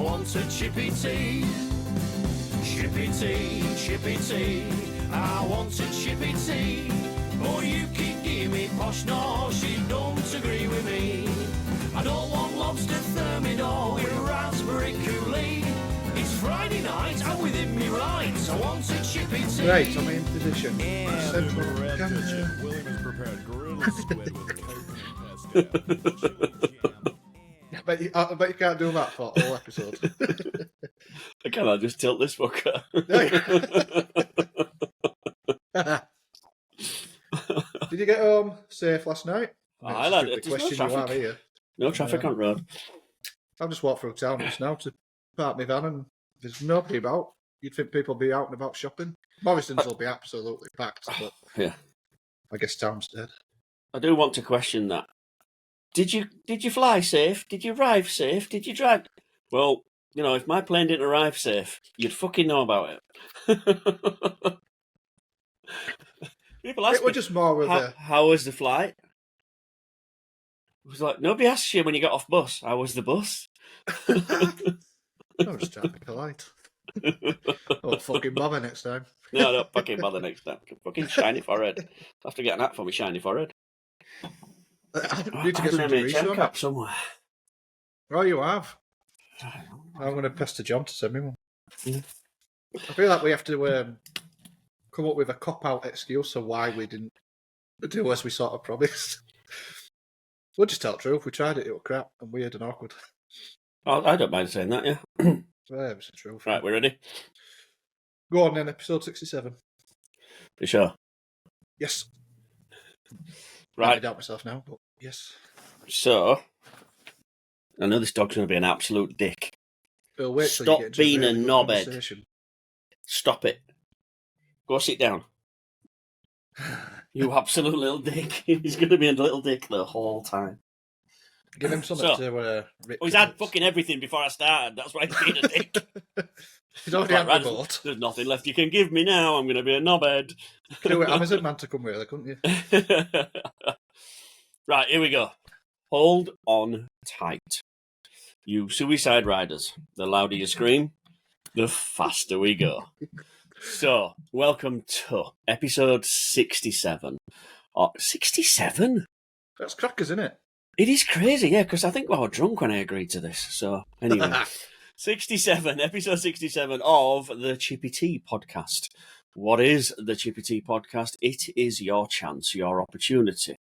want a Chippy Tea. Chippy Tea, Chippy Tea. I want a Chippy Tea. Oh, you keep giving me posh, no, she don't agree with me. I don't want lobster thermidor with raspberry Kool-Aid. It's Friday night, I'm within me rights. I want a Chippy Tea. Right, I'm in position. William has prepared grilled squid with coconut pesto. I bet you can't do that for all episode. I cannot just tilt this fucker. Did you get home safe last night? I like it. The There's question no you have traffic. here. No traffic on road. I've just walked through town just now to park my van and there's nobody about. You'd think people be out and about shopping. Morrison's will be absolutely packed, but Yeah. I guess town's dead. I do want to question that. Did you fly safe? Did you arrive safe? Did you drive? Well, you know, if my plane didn't arrive safe, you'd fucking know about it. People ask It was just more with how was the flight? It was like, nobody asks you when you got off bus, how was the bus? I'm just trying to be polite. Oh, fucking bother next time. No, don't fucking bother next time. Fucking shiny forehead. I'll have to get an app for my shiny forehead. I need to get some an degrees MHM on cap it. somewhere. Oh, you have? I'm going to pester John to send me one. Yeah. I feel like we have to come up with a cop-out excuse of why we didn't do as we sort of promised. We'll just tell the truth. We tried it was crap and weird and awkward. Oh, I don't mind saying that, yeah. Yeah, it was the truth. Right, we're ready? Go on then, episode 67. You sure? Yes. I Right. doubt myself now, but yes. So, I know this dog's going to be an absolute dick. We'll wait till Stop you get into being a really good knobhead. conversation. Stop it. Go sit down. You absolute little dick. He's going to be a little dick the whole time. Give him something So- to rip. Oh, he's had fucking everything before I started. That's why he's being a dick. He's already Like, had right, the boat. there's nothing left you can give me now. I'm going to be a knobhead. You could do it Amazon Man to come with her, couldn't you? Right, here we go. Hold on tight. You suicide riders. The louder you scream, the faster we go. So, welcome to episode 67. 67? That's crackers, isn't it? It is crazy, yeah, because I think I was drunk when I agreed to this. So, anyway. 67, episode 67 of the Chippy Tea podcast. What is the Chippy Tea podcast? It is your chance, your opportunity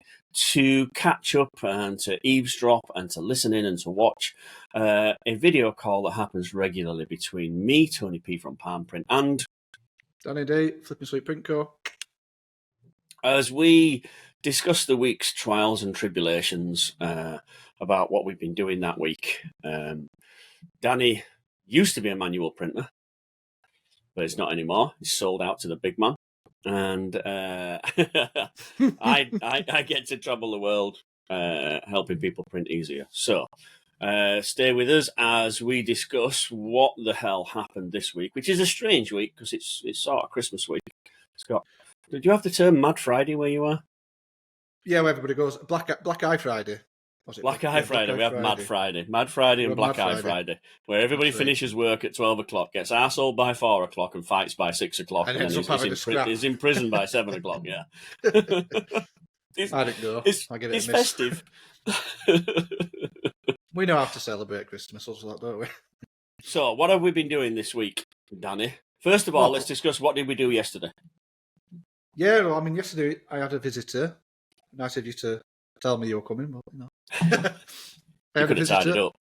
to catch up and to eavesdrop and to listen in and to watch a video call that happens regularly between me, Tony P from Palm Print, and Danny D, Flipping Sweet Print Co. as we discuss the week's trials and tribulations about what we've been doing that week. Danny used to be a manual printer, but it's not anymore. He's sold out to the big man. And I get to travel the world helping people print easier. So stay with us as we discuss what the hell happened this week, which is a strange week because it's sort of Christmas week. Scott, did you have the term Mad Friday where you are? Yeah, where everybody goes, Black Eye Friday. Was it? Black Eye Yeah, Friday. Black We Eye have Friday. Mad Friday. Mad Friday and We have Black Mad Eye Friday. Friday, where everybody That's right. finishes work at 12 o'clock, gets arseholed by 4 o'clock and fights by 6 o'clock, And and ends then up having a scrap. is in prison by 7 o'clock, yeah. I didn't know. I get it. It's a miss. festive. We know how to celebrate Christmas, also, don't we? So, what have we been doing this week, Danny? First of all, Well- let's discuss what did we do yesterday. Yeah, well, I mean, yesterday I had a visitor. Nice of you to tell me you were coming, but you know. I You had a could have tied it visitor. up.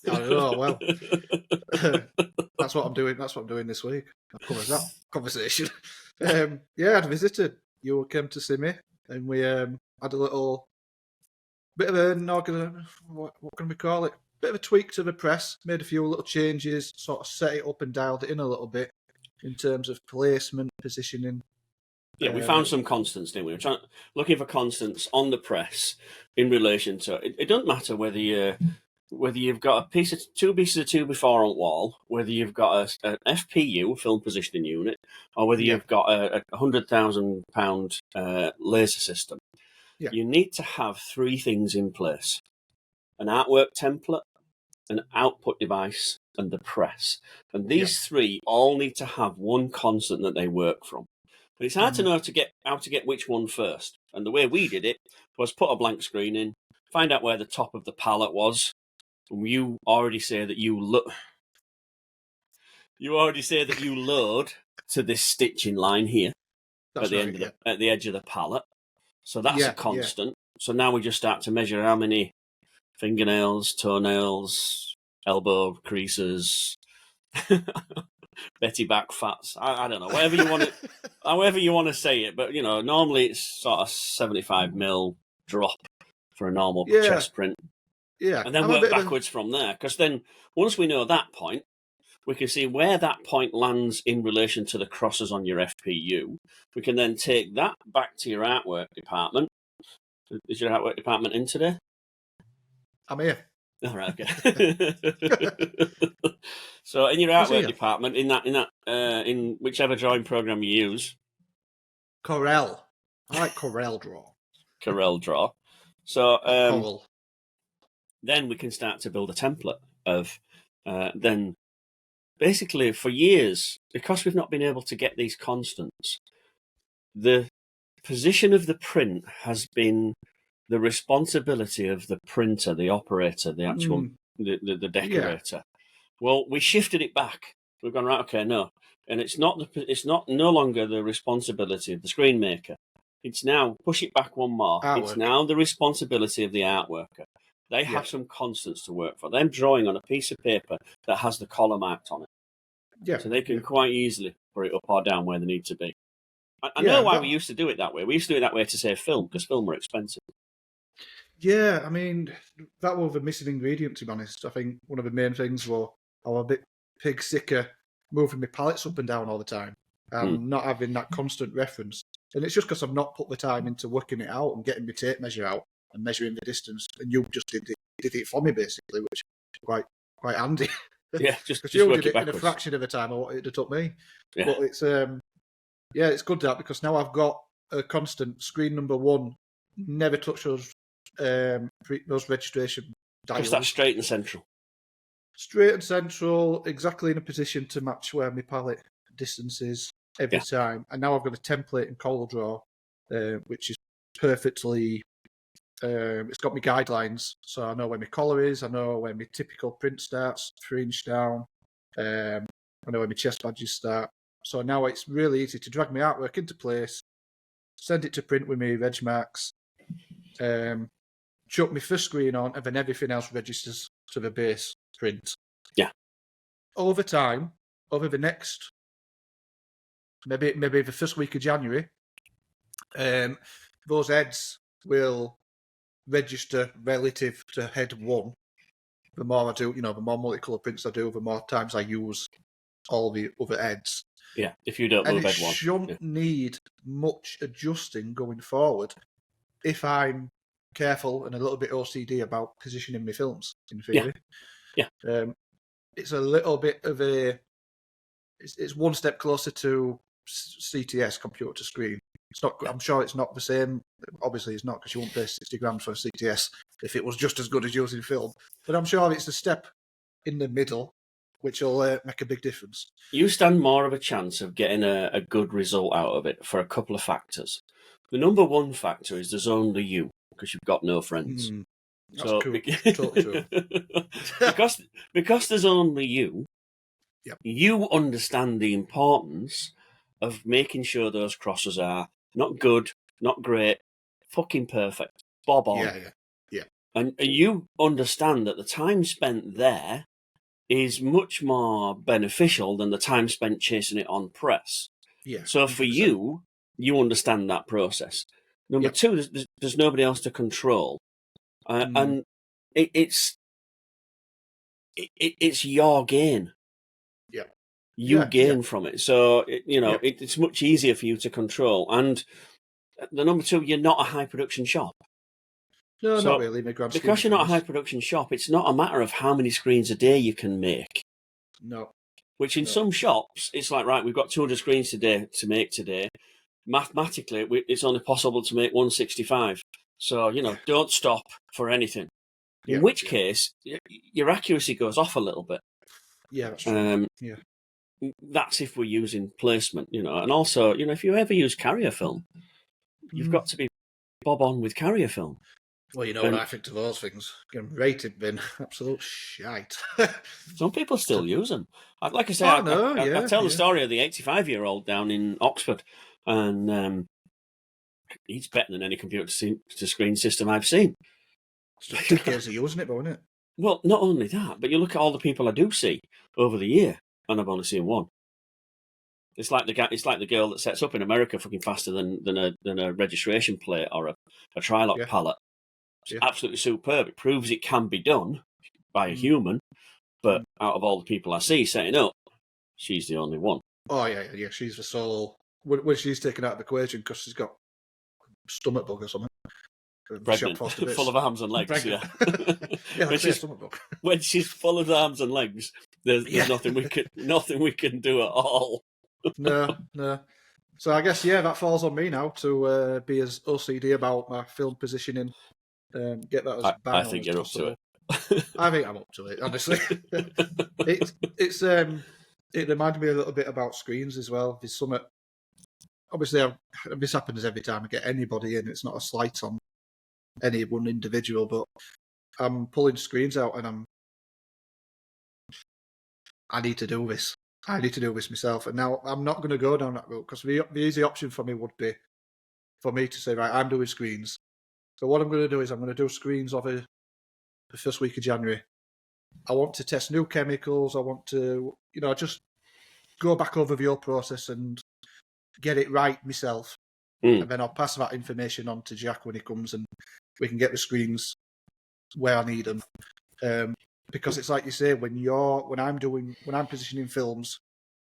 I know, well. That's what I'm doing. That's what I'm doing this week. That covers that conversation. Yeah, I had a visitor. You came to see me, and we had a little bit of what can we call it? Bit of a tweak to the press. Made a few little changes. Sort of set it up and dialed it in a little bit in terms of placement, positioning. Yeah, we found some constants, didn't we? We're looking for constants on the press in relation to it. It doesn't matter whether you've got two pieces of 2x4 on wall, whether you've got an FPU, film positioning unit, or whether you've got a £100,000 laser system. Yeah. You need to have three things in place: an artwork template, an output device, and the press. And these three all need to have one constant that they work from. But it's hard to know how to get which one first. And the way we did it was put a blank screen in, find out where the top of the palette was. And you already say that you load to this stitching line here at the end of at the edge of the palette. So that's a constant. So now we just start to measure how many fingernails, toenails, elbow creases, Betty back fats. I don't know, whatever you want to, however you want to say it. But normally it's sort of 75mm drop for a normal chest print. Yeah, and then work backwards from there. Because then once we know that point, we can see where that point lands in relation to the crosses on your FPU. We can then take that back to your artwork department. Is your artwork department in today? I'm here. All right, okay. So in your artwork department, in whichever drawing program you use, Corel. I like Corel Draw. Corel Draw. So then we can start to build a template of then. Basically, for years, because we've not been able to get these constants, the position of the print has been the responsibility of the printer, the operator, the actual the decorator. Yeah. Well, we shifted it back. We've gone, right, okay, no, and it's no longer the responsibility of the screen maker. It's now push it back one more. Artwork. It's now the responsibility of the art worker. They have some constants to work for. Them drawing on a piece of paper that has the collar marked on it. Yeah. So they can quite easily put it up or down where they need to be. I know why we used to do it that way. We used to do it that way to save film, because film were expensive. Yeah, I mean, that was the missing ingredient, to be honest. I think one of the main things was I was a bit pig sicker moving my palettes up and down all the time and not having that constant reference. And it's just because I've not put the time into working it out and getting my tape measure out and measuring the distance, and you just did it for me, basically, which is quite handy. Yeah, just you work did it backwards. In a fraction of the time of what it took me. Yeah. But it's it's good that, because now I've got a constant screen number 1. Never touch those registration dials. Just that straight and central. Straight and central, exactly in a position to match where my palette distance is every time. And now I've got a template in CorelDRAW, which is perfectly. It's got my guidelines, so I know where my collar is. I know where my typical print starts, 3 inch down. I know where my chest badges start. So now it's really easy to drag my artwork into place, send it to print with my reg marks, chuck my first screen on, and then everything else registers to the base print. Yeah. Over time, over the next, maybe the first week of January, those heads will register relative to head 1. The more I do, the more multicolour prints I do, the more times I use all the other heads. Yeah, if you don't move head 1. It shouldn't need much adjusting going forward if I'm careful and a little bit OCD about positioning my films, in theory. Yeah. It's a little bit of it's one step closer to CTS, computer to screen. It's not. I'm sure it's not the same. Obviously, it's not, because you won't pay £60 for a CTS if it was just as good as using film. But I'm sure it's a step in the middle, which will make a big difference. You stand more of a chance of getting a good result out of it for a couple of factors. The number one factor is there's only you, because you've got no friends. That's cool. Totally true. because there's only you, yep. You understand the importance of making sure those crosses are not good, not great, fucking perfect, bob on. Yeah. And you understand that the time spent there is much more beneficial than the time spent chasing it on press. Yeah. So for 100%. you understand that process. Number 2, there's nobody else to control, and it's your gain. Yeah, you gain from it. So it's much easier for you to control. And the number 2, you're not a high production shop. No, so not really. Because you're not a high production shop, it's not a matter of how many screens a day you can make. No. Which in some shops, it's like, right, we've got 200 screens to make today. Mathematically, it's only possible to make 165. So, don't stop for anything. In which case, your accuracy goes off a little bit. Yeah, that's true. That's if we're using placement, and also, if you ever use carrier film, you've got to be bob on with carrier film. Well, you know what I think to those things. Getting rated bin, absolute shite. Some people still use them. Like I say, I tell the story of the 85-year-old down in Oxford, and he's better than any computer-to-screen system I've seen. It's decades of using it, though, isn't it? Well, not only that, but you look at all the people I do see over the year, and I've only seen one. It's like the girl that sets up in America fucking faster than a registration plate or a Trilog pallet. It's absolutely superb. It proves it can be done by a human, but out of all the people I see setting up, she's the only one. Oh, yeah. She's the sole. When she's taken out of the equation because she's got stomach bug or something. Pregnant, full of arms and legs, Pregnant. Stomach bug. When she's full of arms and legs, there's nothing we can do at all. No. So I guess, that falls on me now to be as OCD about my film positioning. Get that as bang I think you're possible. up to it. I think I'm up to it, honestly. It reminded me a little bit about screens as well. There's some, obviously, this happens every time I get anybody in. It's not a slight on any one individual, but I'm pulling screens out and I need to do this. I need to do this myself. And now I'm not going to go down that route because the easy option for me would be for me to say, right, I'm doing screens. So what I'm going to do is I'm going to do screens of the first week of January. I want to test new chemicals. I want to, just go back over the whole process and get it right myself. And then I'll pass that information on to Jack when he comes and we can get the screens where I need them. Because it's like you say, when I'm positioning films,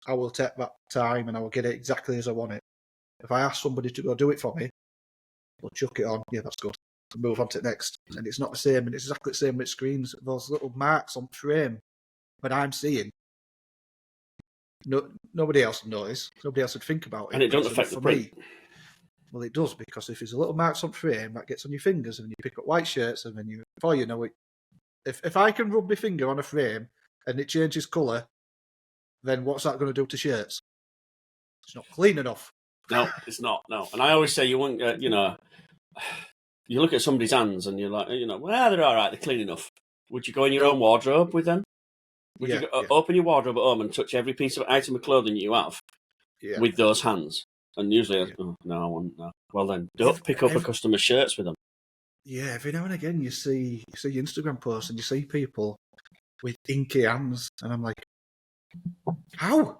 I will take that time and I will get it exactly as I want it. If I ask somebody to go do it for me, we'll chuck it on. Yeah, that's good. Move on to the next. And it's not the same, and it's exactly the same with screens. Those little marks on frame that I'm seeing, nobody else would notice. Nobody else would think about it. And it doesn't affect the print. Well, it does, because if there's a little marks on frame, that gets on your fingers, and you pick up white shirts, and then before you know it, if I can rub my finger on a frame and it changes colour, then what's that going to do to shirts? It's not clean enough. No, it's not. No, and I always say you wouldn't. You look at somebody's hands and you're like, well, they're all right. They're clean enough. Would you go in your own wardrobe with them? Would you open your wardrobe at home and touch every piece of item of clothing you have with those hands? And usually, no, I wouldn't. No. Well, then don't pick up a customer's shirts with them. Yeah, every now and again you see Instagram posts and you see people with inky hands, and I'm like, how?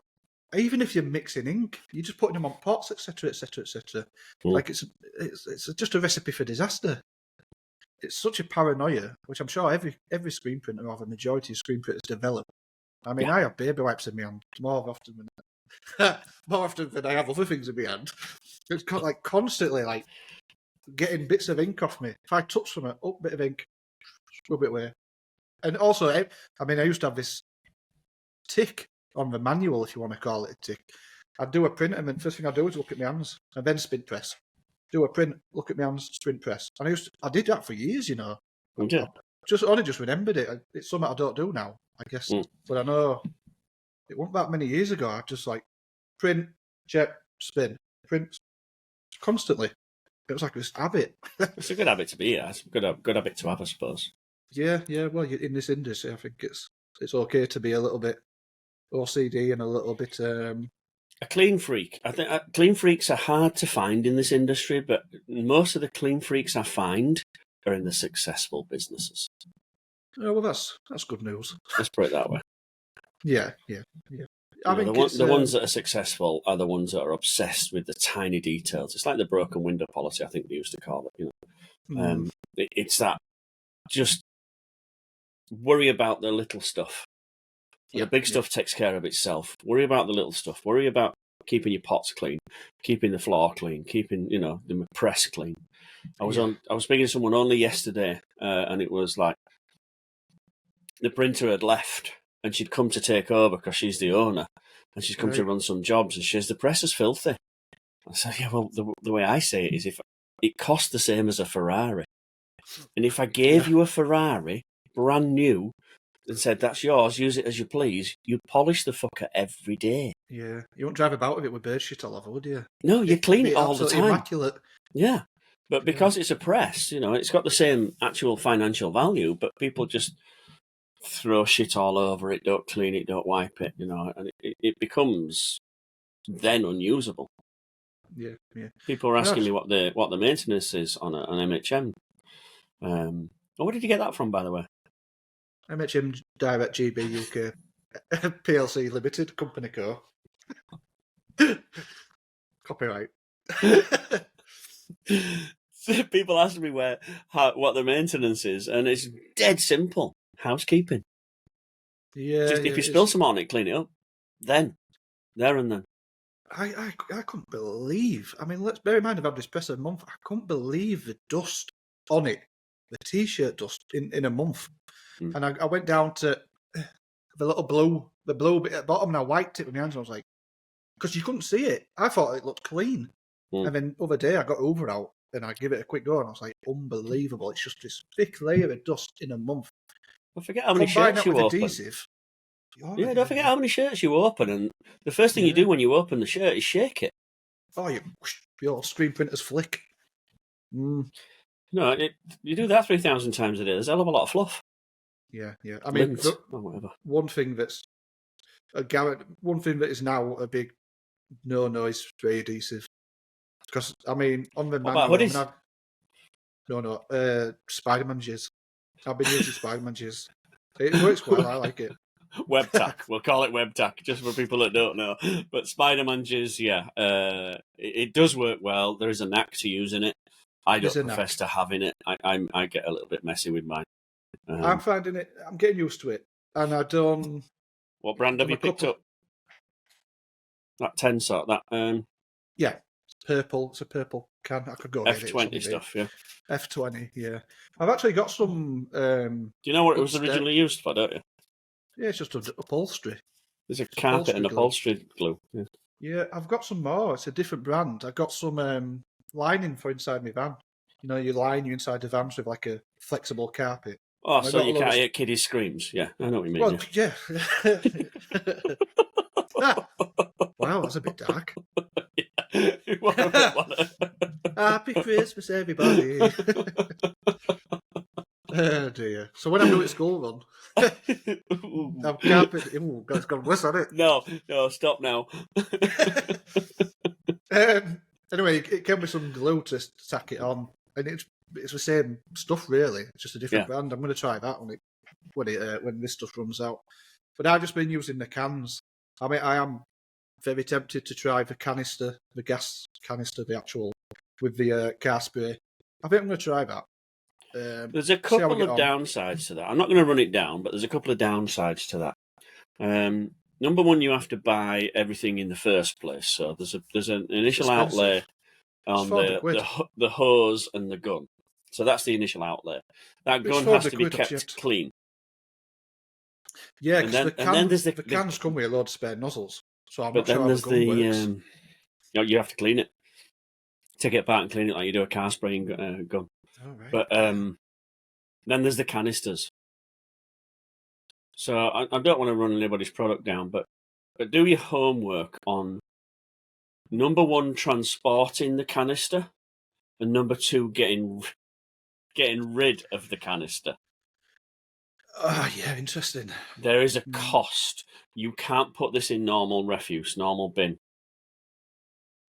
Even if you're mixing ink, you're just putting them on pots, etc., etc., etc. Like it's just a recipe for disaster. It's such a paranoia, which I'm sure every screen printer or the majority of screen printers develop. I mean, I have baby wipes in my hand more often than I have other things in my hand. It's got like constantly like getting bits of ink off me. If I touch something, bit of ink, rub it away. And also, I used to have this tick on the manual, if you want to call it a tick. I'd do a print, and then first thing I'd do is look at my hands, and then sprint press. Do a print, look at my hands, sprint press. And I did that for years, I only just remembered it. It's something I don't do now, I guess. But I know it wasn't that many years ago. I just like print, check, spin, print, constantly. It was like this habit. It's a good habit to be. Yeah, it's a good habit to have, I suppose. Yeah. Well, in this industry, I think it's okay to be a little bit OCD and a little bit a clean freak. I think clean freaks are hard to find in this industry, but most of the clean freaks I find are in the successful businesses. Oh, well, that's good news. Let's put it that way. Yeah. I think the ones that are successful are the ones that are obsessed with the tiny details. It's like the broken window policy, I think they used to call it. It's that just worry about the little stuff. The big stuff takes care of itself. Worry about the little stuff. Worry about keeping your pots clean, keeping the floor clean, keeping the press clean. I was speaking to someone only yesterday, and it was like the printer had left, and she'd come to take over because she's the owner, and she's come to run some jobs, and she says the press is filthy. I said, yeah, well, the way I say it is, if it costs the same as a Ferrari, and if I gave you a Ferrari brand new and said, that's yours, use it as you please, you'd polish the fucker every day. Yeah, you won't drive about with it with bird shit all over, would you? No, you clean It'd it be all the absolutely time. immaculate. Yeah. But because it's a press, it's got the same actual financial value, but people just throw shit all over it, don't clean it, don't wipe it, and it becomes then unusable. Yeah. People are asking me what the maintenance is on an MHM. Where did you get that from, by the way? MHM Direct GB UK PLC Limited Company Co. Copyright. People ask me what the maintenance is, and it's dead simple. Housekeeping. Yeah. Just if you spill some on it, clean it up. Then, there and then. I couldn't believe. I mean, let's bear in mind I've had this press a month. I couldn't believe the dust on it, the t-shirt dust in a month. And I went down to the little the blue bit at the bottom, and I wiped it with my hands. And I was like, because you couldn't see it. I thought it looked clean. And then the other day I got Hoover out and I give it a quick go, and I was like, unbelievable! It's just this thick layer of dust in a month. I forget how many Combine shirts that you with open. adhesive. Yeah, don't forget how many shirts you open, and the first thing you do when you open the shirt is shake it. Oh, your screen printers flick. No, you do that 3,000 times a day. There's a hell of a lot of fluff. Yeah. I mean, or whatever. one thing that is now a big no is spray adhesive. Because I mean, on the What about hoodies? Spider-Man jizz. I've been using Spider-Man jizz. It works well. I like it. Web tack. We'll call it web tack, just for people that don't know. But Spider-Man jizz, it does work well. There is a knack to using it. I don't profess to having it. I get a little bit messy with mine. I'm finding it. I'm getting used to it, and I don't. What brand have you picked up? That 10 sort. That yeah, purple. It's a purple can. I could go F20 stuff. Yeah, F20. Yeah, I've actually got some. Do you know what it was originally used for? Don't you? Yeah, it's just upholstery. There's a carpet and upholstery glue. Yeah, I've got some more. It's a different brand. I've got some lining for inside my van. You line you inside the vans with like a flexible carpet. Oh, so you can't hear kiddies' screams. Yeah, I know what you mean. Well, yeah. Wow, that's a bit dark. Happy Christmas, everybody. Oh dear. So when I'm doing school run, I'm carpet. Ooh, it's gone worse, hasn't it? No, stop now. Anyway, it came with some glue to tack it on, and it's the same stuff really. It's just a different brand. I'm going to try that when this stuff runs out. But I've just been using the cans. I mean, I am very tempted to try the canister, the gas canister, the actual with the car spray. I think I'm going to try that. There's a couple of downsides to that. I'm not going to run it down, but there's a couple of downsides to that. Number one, you have to buy everything in the first place. So there's an initial outlay on the hose and the gun. So that's the initial outlay. That gun has to be kept clean. Yeah, because the cans come with a load of spare nozzles. So I'm not sure how the gun works. You have to clean it. Take it apart and clean it like you do a car spraying gun. Oh, right. But then there's the canisters. So I don't want to run anybody's product down, but do your homework on number one, transporting the canister, and number two, getting rid of the canister. Oh, yeah, interesting. There is a cost. You can't put this in normal refuse, normal bin.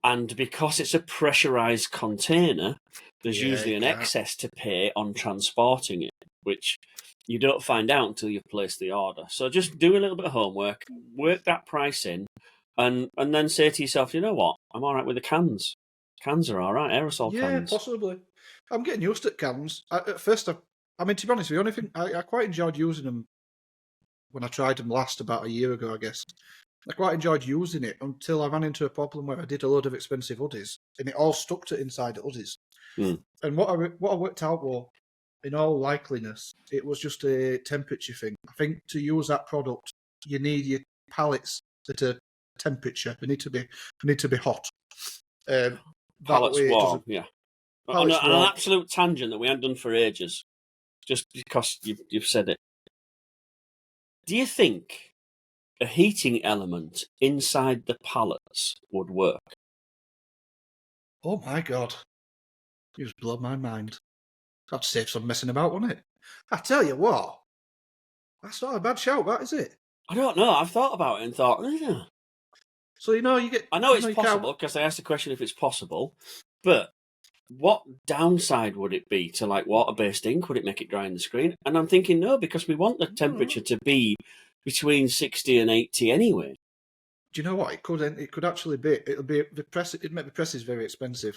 And because it's a pressurised container, there's usually an excess to pay on transporting it, which you don't find out until you've placed the order. So just do a little bit of homework, work that price in, and then say to yourself, you know what, I'm all right with the cans. Cans are all right, aerosol cans. Yeah, possibly. I'm getting used to cans. At first, I mean, to be honest, the only thing I quite enjoyed using them when I tried them last about a year ago, I guess. I quite enjoyed using it until I ran into a problem where I did a load of expensive hoodies, and it all stuck to inside the hoodies. And what I worked out was, in all likeliness, it was just a temperature thing. I think to use that product, you need your pallets at a temperature. They need to be hot. Pallets warm, yeah. On an absolute tangent that we hadn't done for ages. just because you've said it. Do you think a heating element inside the pallets would work? Oh my god. You just blow my mind. I'd save some messing about, wouldn't it? I tell you what. That's not a bad shout, that, is it? I don't know. I've thought about it and thought, So, you get... I know it's you possible because I asked the question if it's possible, but what downside would it be to like water-based ink? Would it make it dry on the screen? And I'm thinking no, because we want the temperature to be between 60 and 80 anyway. Do you know what? It could actually be. It'd make the presses very expensive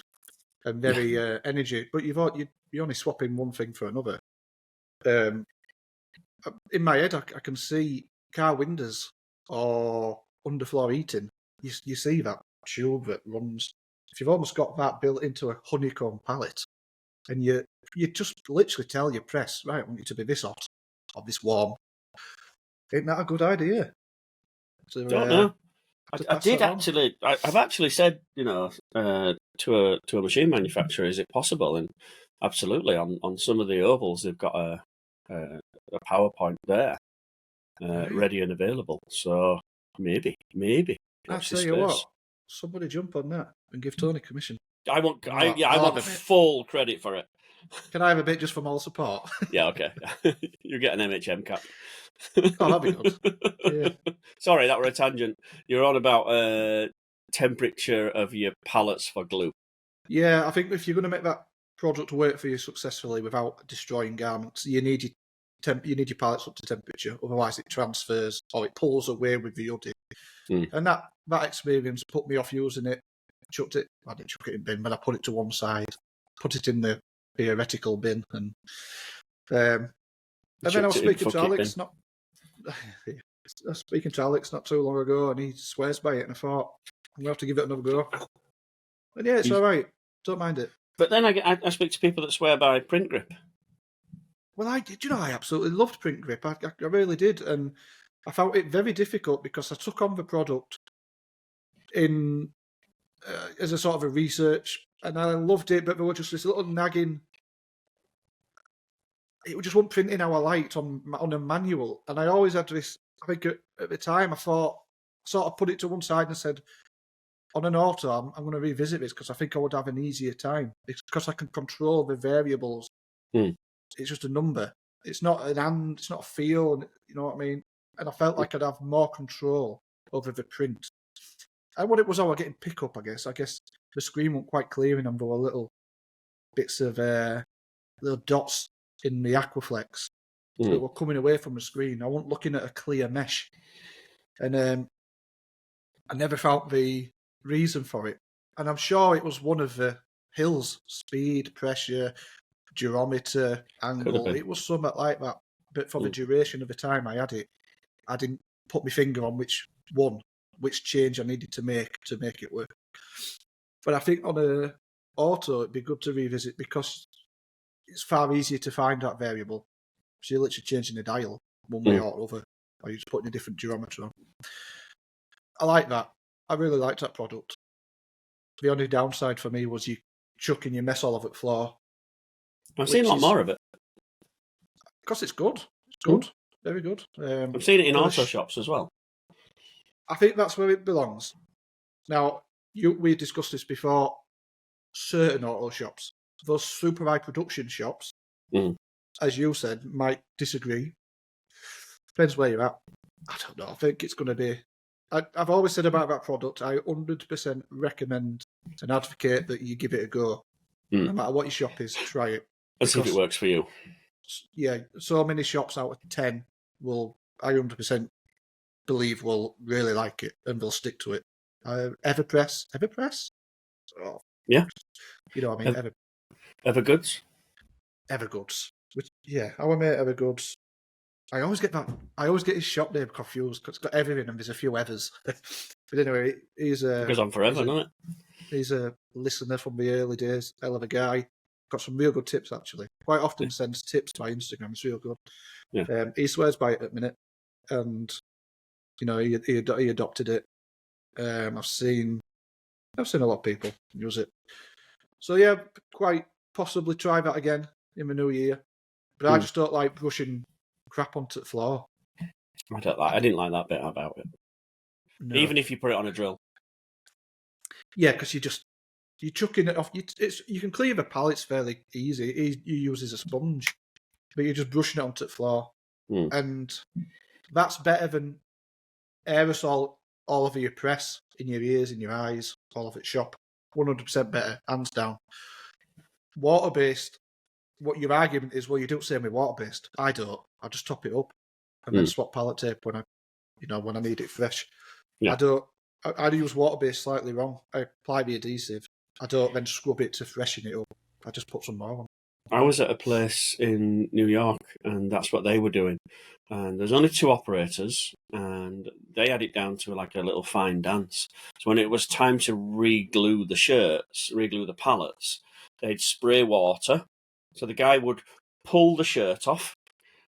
and very energy. But you're only swapping one thing for another. In my head, I can see car windows or underfloor heating. You see that tube that runs. If you've almost got that built into a honeycomb pallet, and you just literally tell your press, right, I want it to be this hot or this warm. Ain't that a good idea? So, Don't know. I pass did that on. actually. I've actually said, to a machine manufacturer, is it possible? And absolutely, on some of the ovals, they've got a PowerPoint there, ready and available. So maybe. I Watch tell this you space. what, somebody jump on that and give Tony commission. I want. No, I I'll want have a bit. full credit for it. Can I have a bit just for moral support? Yeah, okay. You get an MHM cap. Oh, that'd be good. Yeah. Sorry, that were a tangent. You're on about temperature of your pallets for glue. Yeah, I think if you're going to make that product work for you successfully without destroying garments, you need your pallets up to temperature. Otherwise, it transfers or it pulls away with the hoodie. And that experience put me off using it. I didn't chuck it in bin, but I put it to one side, put it in the theoretical bin, and then I was speaking to Alex. I was speaking to Alex not too long ago, and he swears by it, and I thought I'm gonna have to give it another go. And yeah, it's all right. Don't mind it. But then I speak to people that swear by print grip. Well, I did. I absolutely loved print grip. I really did, and I found it very difficult because I took on the product in as a sort of a research, and I loved it, but there was just this little nagging. It just wasn't printing how I liked on a manual, and I always had this. I think at the time I thought, sort of put it to one side and said, on an auto, I'm going to revisit this because I think I would have an easier time. It's because I can control the variables. It's just a number. It's not an and. It's not a feel. You know what I mean? And I felt like I'd have more control over the print. And what it was, I was getting pickup. I guess the screen wasn't quite clear, and there were little bits of little dots in the Aquaflex that were coming away from the screen. I wasn't looking at a clear mesh, and I never found the reason for it. And I'm sure it was one of the hills: speed, pressure, durometer, angle. It was something like that. But for the duration of the time I had it, I didn't put my finger on which change I needed to make it work. But I think on a auto, it'd be good to revisit because it's far easier to find that variable. So you're literally changing the dial one way or other, or you're just putting a different durometer on. I like that. I really liked that product. The only downside for me was you chucking your mess all over the floor. I've seen a lot more of it. Because it's good. It's good. Very good. I've seen it in auto shops as well. I think that's where it belongs. Now, we discussed this before. Certain auto shops, those super high production shops, as you said, might disagree. Depends where you're at. I don't know. I think it's going to be. I've always said about that product, I 100% recommend and advocate that you give it a go. No matter what your shop is, try it. Let's see if it works for you. Yeah, so many shops out of 10 I 100% believe will really like it and will stick to it. Everpress? Oh, yeah. You know what I mean? Evergoods? Our mate Evergoods. I always get his shop name confused because it's got everything and there's a few Evers. But anyway, he's a... It goes on forever, doesn't it? He's a listener from the early days, hell of a guy. Got some real good tips, actually. Quite often sends tips by Instagram. It's real good. Yeah. He swears by it at the minute. And, he adopted it. I've seen a lot of people use it. So, yeah, quite possibly try that again in the new year. But I just don't like brushing crap onto the floor. I didn't like that bit about it. No. Even if you put it on a drill. Yeah, because you're chucking it off. You can clean the pallets fairly easy. You use as a sponge, but you're just brushing it onto the floor, and that's better than aerosol all over your press, in your ears, in your eyes, all of it shop. 100% better, hands down. Water-based. What your argument is? Well, you don't say me water-based. I don't. I just top it up and then swap pallet tape when I need it fresh. Yeah. I use water-based slightly wrong. I apply the adhesive. I don't then scrub it to freshen it up. I just put some more on. I was at a place in New York, and that's what they were doing. And there's only 2 operators, and they had it down to like a little fine dance. So when it was time to re-glue the pallets, they'd spray water. So the guy would pull the shirt off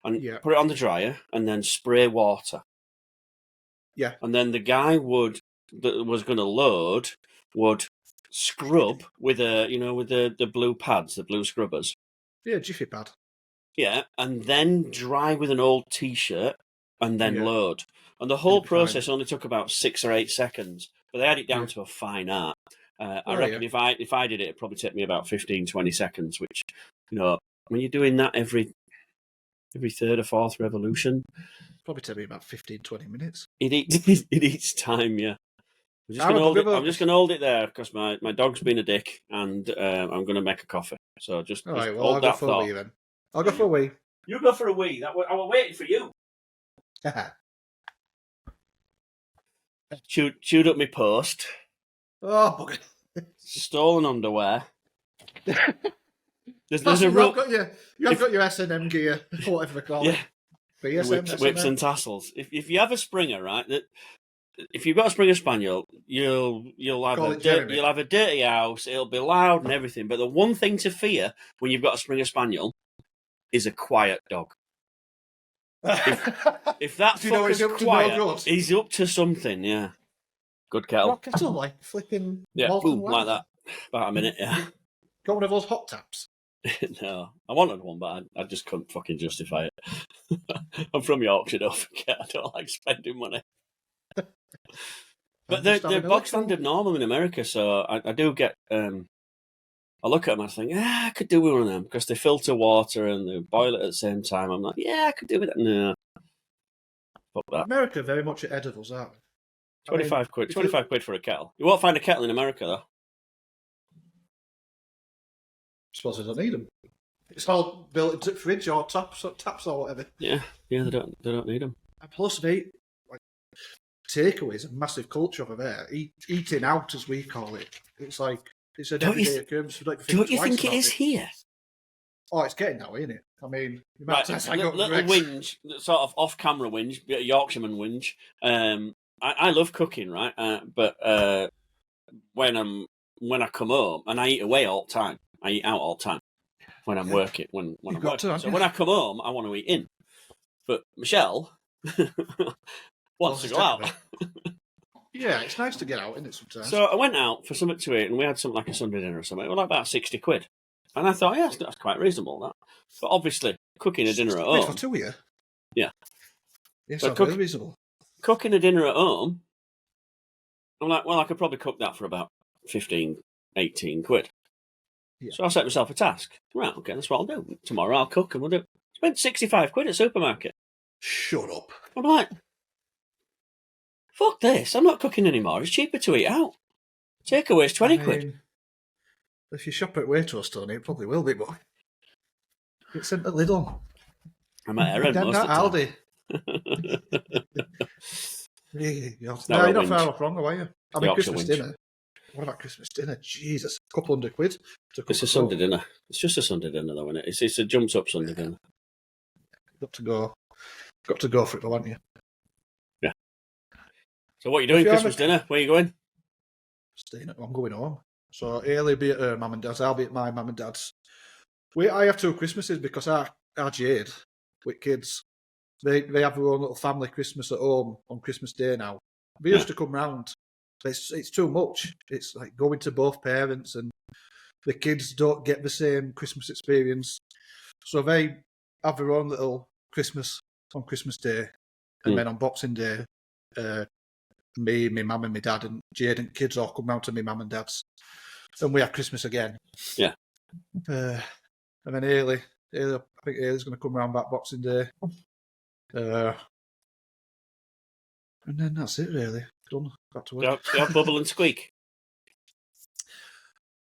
and put it on the dryer, and then spray water. Yeah. And then the guy that was going to load would scrub with the blue pads, the blue scrubbers. Yeah, Jiffy pad. Yeah, and then dry with an old T-shirt and then load. And the whole process only took about 6 or 8 seconds, but they had it down to a fine art. I reckon if I did it, it'd probably take me about 15, 20 seconds, which, when you're doing that every third or fourth revolution, probably take me about 15, 20 minutes. It eats time, yeah. I'm just going to hold it there because my dog's been a dick, and I'm going to make a coffee. So just all right. Well, hold I'll that go for thought. a wee then. I'll go for a wee. You go for a wee. I was waiting for you. Chewed up my post. Oh, bugger. Stolen underwear. There's a You rule. have got your S&M gear, whatever they call it. BSM, Whips and tassels. If you have a Springer, right, if you've got a Springer Spaniel, you'll have a dirty house. It'll be loud and everything. But the one thing to fear when you've got a Springer Spaniel is a quiet dog. If that fucker's quiet, he's up to something. Yeah, good kettle. What kettle, like flipping? Boom, like that. About a minute. Yeah. Got one of those hot taps. No, I wanted one, but I just couldn't fucking justify it. I'm from Yorkshire, don't forget. I don't like spending money. But they're bog standard normal in America, so I do get. I look at them and I think, I could do with one of them because they filter water and they boil it at the same time. I'm like, I could do with that. No, fuck that. America very much at edibles, aren't they? 25 quid. 25 quid for a kettle. You won't find a kettle in America though. I suppose I don't need them. It's all built into the fridge or taps or whatever. Yeah, they don't need them. And plus, takeaway is a massive culture over there. Eating out, as we call it. It's like it's an everyday occurrence. Don't you think it is here? Oh, it's getting that way, isn't it? I mean, little whinge, sort of off-camera whinge, Yorkshireman whinge. I love cooking, right? But when I come home, and I eat away all the time. I eat out all the time when I'm working. When I'm working. So when I come home, I want to eat in. But Michelle wants to go out. Yeah, it's nice to get out, isn't it, sometimes? So I went out for something to eat, and we had something like a Sunday dinner or something. It was like about 60 quid. And I thought, that's quite reasonable, that. But obviously, cooking a dinner at home... for 2 years? Yeah. Yes, that's very reasonable. Cooking a dinner at home, I'm like, well, I could probably cook that for about 15, 18 quid. Yeah. So I set myself a task. Right, okay, that's what I'll do. Tomorrow I'll cook and we'll do... Spent 65 quid at supermarket. Shut up. I'm like, fuck this, I'm not cooking anymore. It's cheaper to eat out. Takeaway's 20 quid. If you shop at Waitrose, Tony, it probably will be, but it's at Lidl. I'm at Erin most of the time. Aldi. No, you're not far off wrong, are you? I mean, Christmas dinner. What about Christmas dinner? Jesus, a couple £100. It's a Sunday dinner. It's just a Sunday dinner, though, isn't it? It's a jumps up Sunday dinner. Got to go for it, though, haven't you? Yeah. So what are you doing Christmas dinner? Where are you going? Staying at home. I'm going home. So Ailey will be at her mum and dad's. I'll be at my mum and dad's. I have 2 Christmases because our Jade, with kids, they have their own little family Christmas at home on Christmas Day now. They used to come round. It's too much. It's like going to both parents, and the kids don't get the same Christmas experience. So have their own little Christmas on Christmas Day, and then on Boxing Day, me, my mum and my dad and Jade and kids all come round to my mum and dad's, and we have Christmas again. Yeah. And then Ailey, I think Ailey's going to come round back Boxing Day. And then that's it, really. Done. Back to work. Do you have Bubble and Squeak?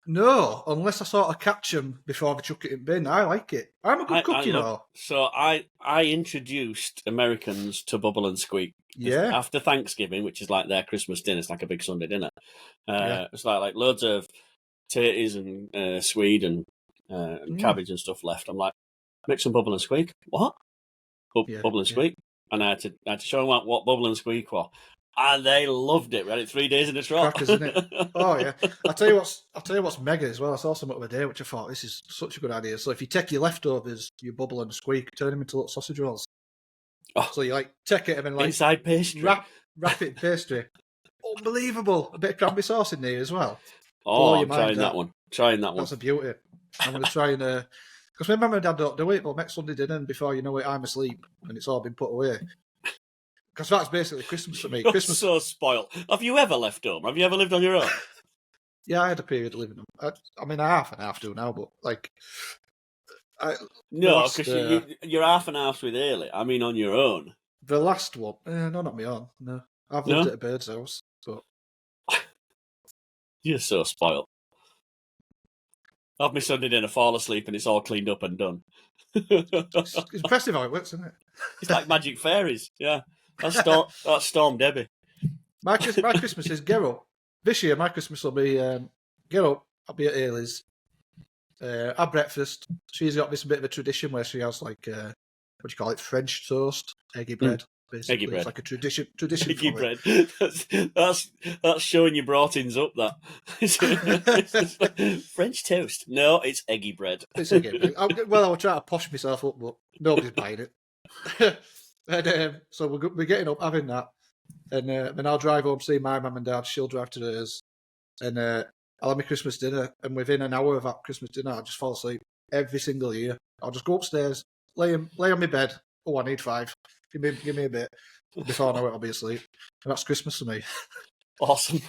No, unless I sort of catch them before they chuck it in bin. I like it. I'm a good cook, you know. So I introduced Americans to Bubble and Squeak. Yeah. After Thanksgiving, which is like their Christmas dinner. It's like a big Sunday dinner. Yeah. It's like loads of tatties and swede and cabbage and stuff left. I'm like, make some Bubble and Squeak. What? Bubble and Squeak? And I had to show them what Bubble and Squeak were. And they loved it. We had it 3 days in a trot. Crackers, isn't it? Oh yeah. I'll tell you what's mega as well. I saw something the other day which I thought this is such a good idea. So if you take your leftovers, your Bubble and Squeak, turn them into little sausage rolls. Oh. So you like take it and then like inside pastry. Wrap it in pastry. Unbelievable. A bit of cranberry sauce in there as well. Oh, I'm trying that one. That's a beauty. I'm going to try and because my mum and dad don't do it, but next Sunday dinner, and before you know it, I'm asleep and it's all been put away. Because that's basically Christmas for me. You're Christmas. so spoiled. Have you ever left home? Have you ever lived on your own? Yeah, I had a period of living on. I mean, I half and half do now, but like. No, because you're half and half with Ailey. I mean, on your own. The last one. No, not my own. No. I've lived at a bird's house. But... You're so spoiled. Have my Sunday dinner, fall asleep, and it's all cleaned up and done. It's impressive how it works, isn't it? It's like magic fairies, yeah. That's Storm Debbie. My Christmas is get up. This year, my Christmas will be get up. I'll be at Ailey's. Have breakfast. She's got this bit of a tradition where she has like what do you call it? French toast, eggy bread. Basically. Eggy bread. It's like a tradition. Eggy bread. That's showing your brought-ins up. That French toast. No, it's eggy bread. It's eggy bread. I will try to posh myself up, but nobody's buying it. And so we're getting up having that, and then I'll drive home, see my mum and dad. She'll drive to theirs, and I'll have my Christmas dinner. And within an hour of that Christmas dinner, I'll just fall asleep every single year. I'll just go upstairs, lay on my bed. Oh, I need 5. Give me a bit. Before I know it, I'll be asleep. And that's Christmas for me. Awesome.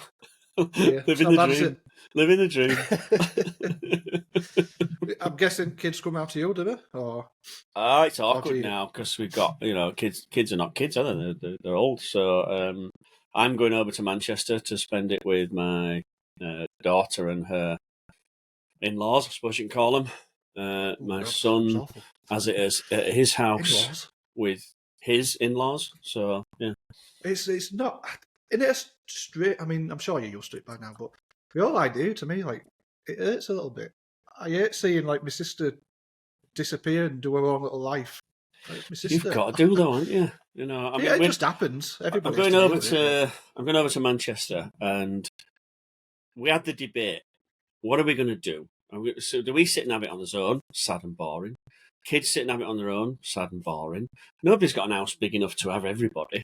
Yeah, Living the dream. Living the dream. I'm guessing kids come out to you, do they? Or it's awkward now because we've got kids. Kids are not kids, are they? They're old. So I'm going over to Manchester to spend it with my daughter and her in-laws. I suppose you can call them. My son, as it is, at his house in-laws? With his in-laws. So yeah, it's not. And it's straight. I mean, I'm sure you're used to it by now, but the whole idea to me, like, it hurts a little bit. I hate seeing like my sister disappear and do her own little life. Like, my sister. You've got to do though, haven't you? You know, I mean, it just happens. Everybody. I'm going over to Manchester, and we had the debate. What are we going to do? So do we sit and have it on his own? Sad and boring. Kids sit and have it on their own? Sad and boring. Nobody's got an house big enough to have everybody.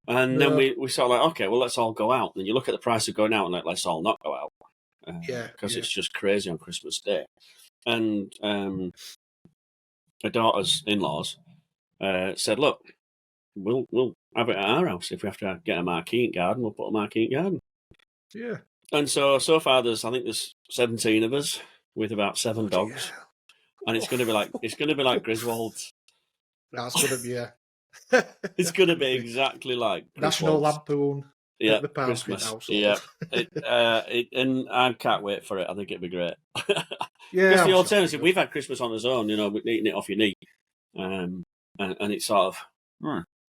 And then we sort of like, okay, well, let's all go out. And you look at the price of going out and like, let's all not go out. Because it's just crazy on Christmas Day. And my daughter's in-laws said, look, we'll have it at our house. If we have to get a marquee garden, we'll put a marquee garden. Yeah. And so far there's 17 of us with about 7 dogs. Yeah. And it's going to be like Griswold's. That's going to be It's going to be exactly like National Lampoon. Yeah, the Christmas. Household. Yeah, and I can't wait for it. I think it'd be great. Yeah, because the alternative, we've had Christmas on its own. We're eating it off your knee, and it's sort of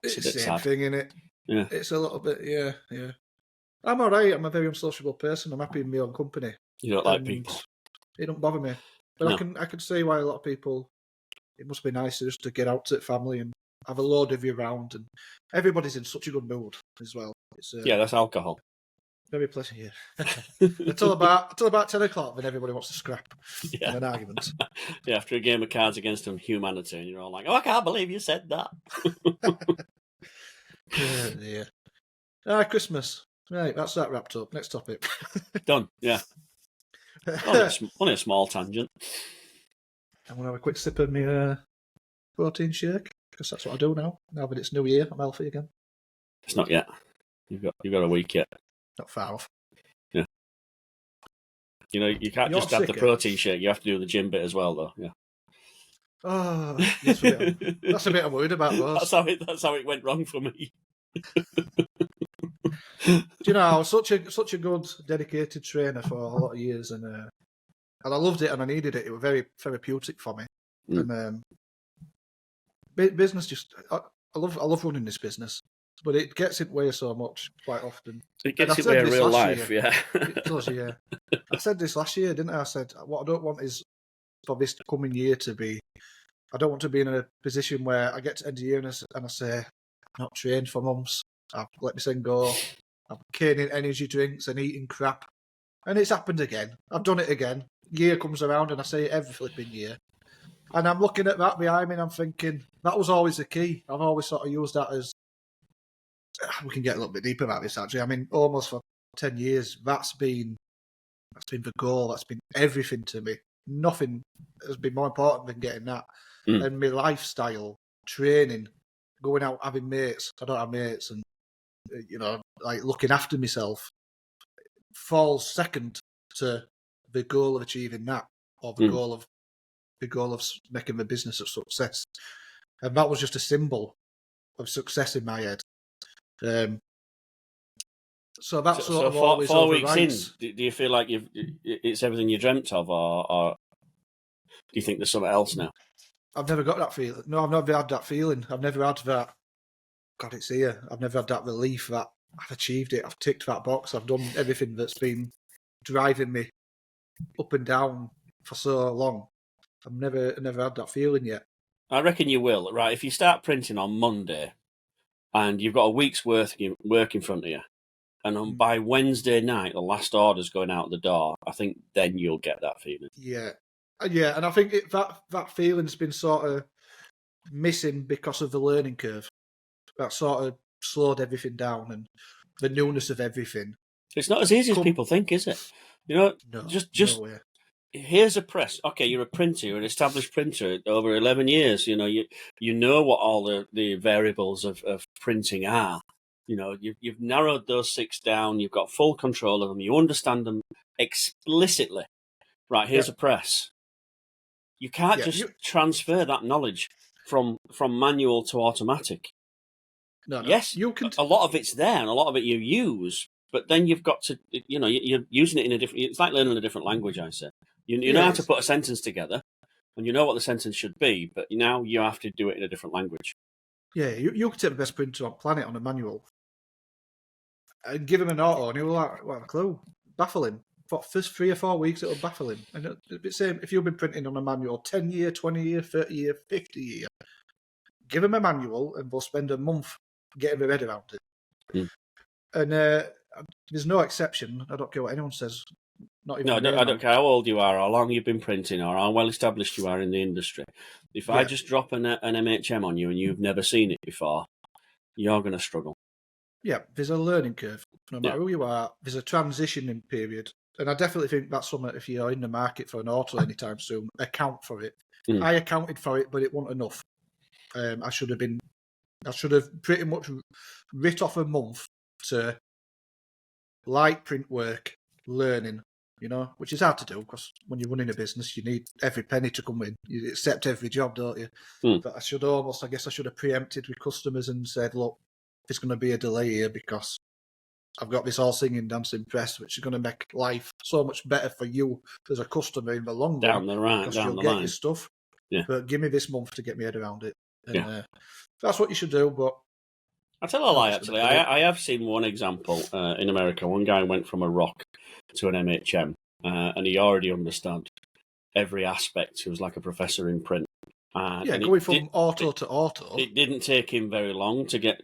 it's a the bit same sad. thing, isn't it? Yeah, it's a little bit. Yeah. I'm all right. I'm a very unsociable person. I'm happy in my own company. You don't like people. It don't bother me. But No. I can see why a lot of people. It must be nice just to get out to family and have a load of you around, and everybody's in such a good mood as well. It's that's alcohol. very pleasant. Yeah, until about 10 o'clock, then everybody wants to scrap in an argument. Yeah, after a game of Cards Against Humanity, and you're all like, "Oh, I can't believe you said that." Yeah. Christmas. Right, that's that wrapped up. Next topic. Done. Yeah. Only a small tangent. I'm gonna have a quick sip of my protein shake because that's what I do now. Now that it's New Year, I'm healthy again. It's not yet. You've got a week yet. Not far off. Yeah. You know, you can't You're just have the sick, eh? protein shake. You have to do the gym bit as well, though. Yeah. Oh, that's a bit I'm worried about. Those. That's how it went wrong for me. Do you know, I was such a good, dedicated trainer for a lot of years, and I loved it, and I needed it. It was very therapeutic for me. And business I love running this business, but it gets in the way so much quite often. It gets in the way of real life, yeah. It does, yeah. I said this last year, didn't I? I said what I don't want is for this coming year to be. I don't want to be in a position where I get to end the year and I say I'm not trained for months. I've let my son go. I'm caning energy drinks and eating crap, and it's happened again. I've done it again. Year comes around and I say it every flipping year. And I'm looking at that behind me and I'm thinking, that was always the key. I've always sort of used that as... We can get a little bit deeper about this, actually. I mean, almost for 10 years, that's been the goal. That's been everything to me. Nothing has been more important than getting that. And my lifestyle, training, going out, having mates. I don't have mates. And, you know, like looking after myself falls second to the goal of achieving that, or the goal of making the business a success. And that was just a symbol of success in my head. So that's sort of always 4 weeks overrides. in, do you feel like it's everything you dreamt of, or do you think there's something else now? I've never got that feeling. No, I've never had that feeling. I've never had that. God, it's here. I've never had that relief that I've achieved it. I've ticked that box. I've done everything that's been driving me up and down for so long. I've never had that feeling yet. I reckon you will. Right, if you start printing on Monday and you've got a week's worth of work in front of you, and by Wednesday night the last order's going out the door, I think then you'll get that feeling. Yeah, and I think that feeling's been sort of missing because of the learning curve. That sort of slowed everything down and the newness of everything. It's not as easy as people think, is it? You know, No, just no way. Here's a press. Okay, you're a printer, you're an established printer over 11 years. You know, you know what all the variables of printing are. You know, you've narrowed those 6 down. You've got full control of them. You understand them explicitly. Right, here's a press. You can't just transfer that knowledge from manual to automatic. No. Yes, you can. A lot of it's there, and a lot of it you use. But then you've got to, you know, you're using it in a different. It's like learning a different language. I say, you know how to put a sentence together, and you know what the sentence should be. But now you have to do it in a different language. Yeah, you could take the best printer on the planet on a manual and give him an auto, and he'll like, well, a clue, baffle him. For first 3 or 4 weeks, it'll baffle him. And it'll be the same if you've been printing on a manual 10 year, 20 year, 30 year, 50 year. Give him a manual, and we'll spend a month getting their head around it. And there's no exception. I don't care what anyone says. Not even I don't care how old you are, how long you've been printing, or how well established you are in the industry. If I just drop an MHM on you and you've never seen it before, you're going to struggle. Yeah, there's a learning curve. No matter who you are, there's a transitioning period. And I definitely think that's something, if you're in the market for an auto anytime soon, account for it. I accounted for it, but it wasn't enough. I should have pretty much writ off a month to light print work, learning, you know, which is hard to do because when you're running a business, you need every penny to come in. You accept every job, don't you? But I should have preempted with customers and said, look, there's going to be a delay here because I've got this all singing, dancing press, which is going to make life so much better for you as a customer in the long run. Because you'll get your stuff. Yeah. But give me this month to get my head around it. And that's what you should do, but I'll tell a lie, actually. I have seen one example in America. One guy went from a rock to an MHM, and he already understood every aspect. He was like a professor in print. Going from auto to auto. It didn't take him very long to get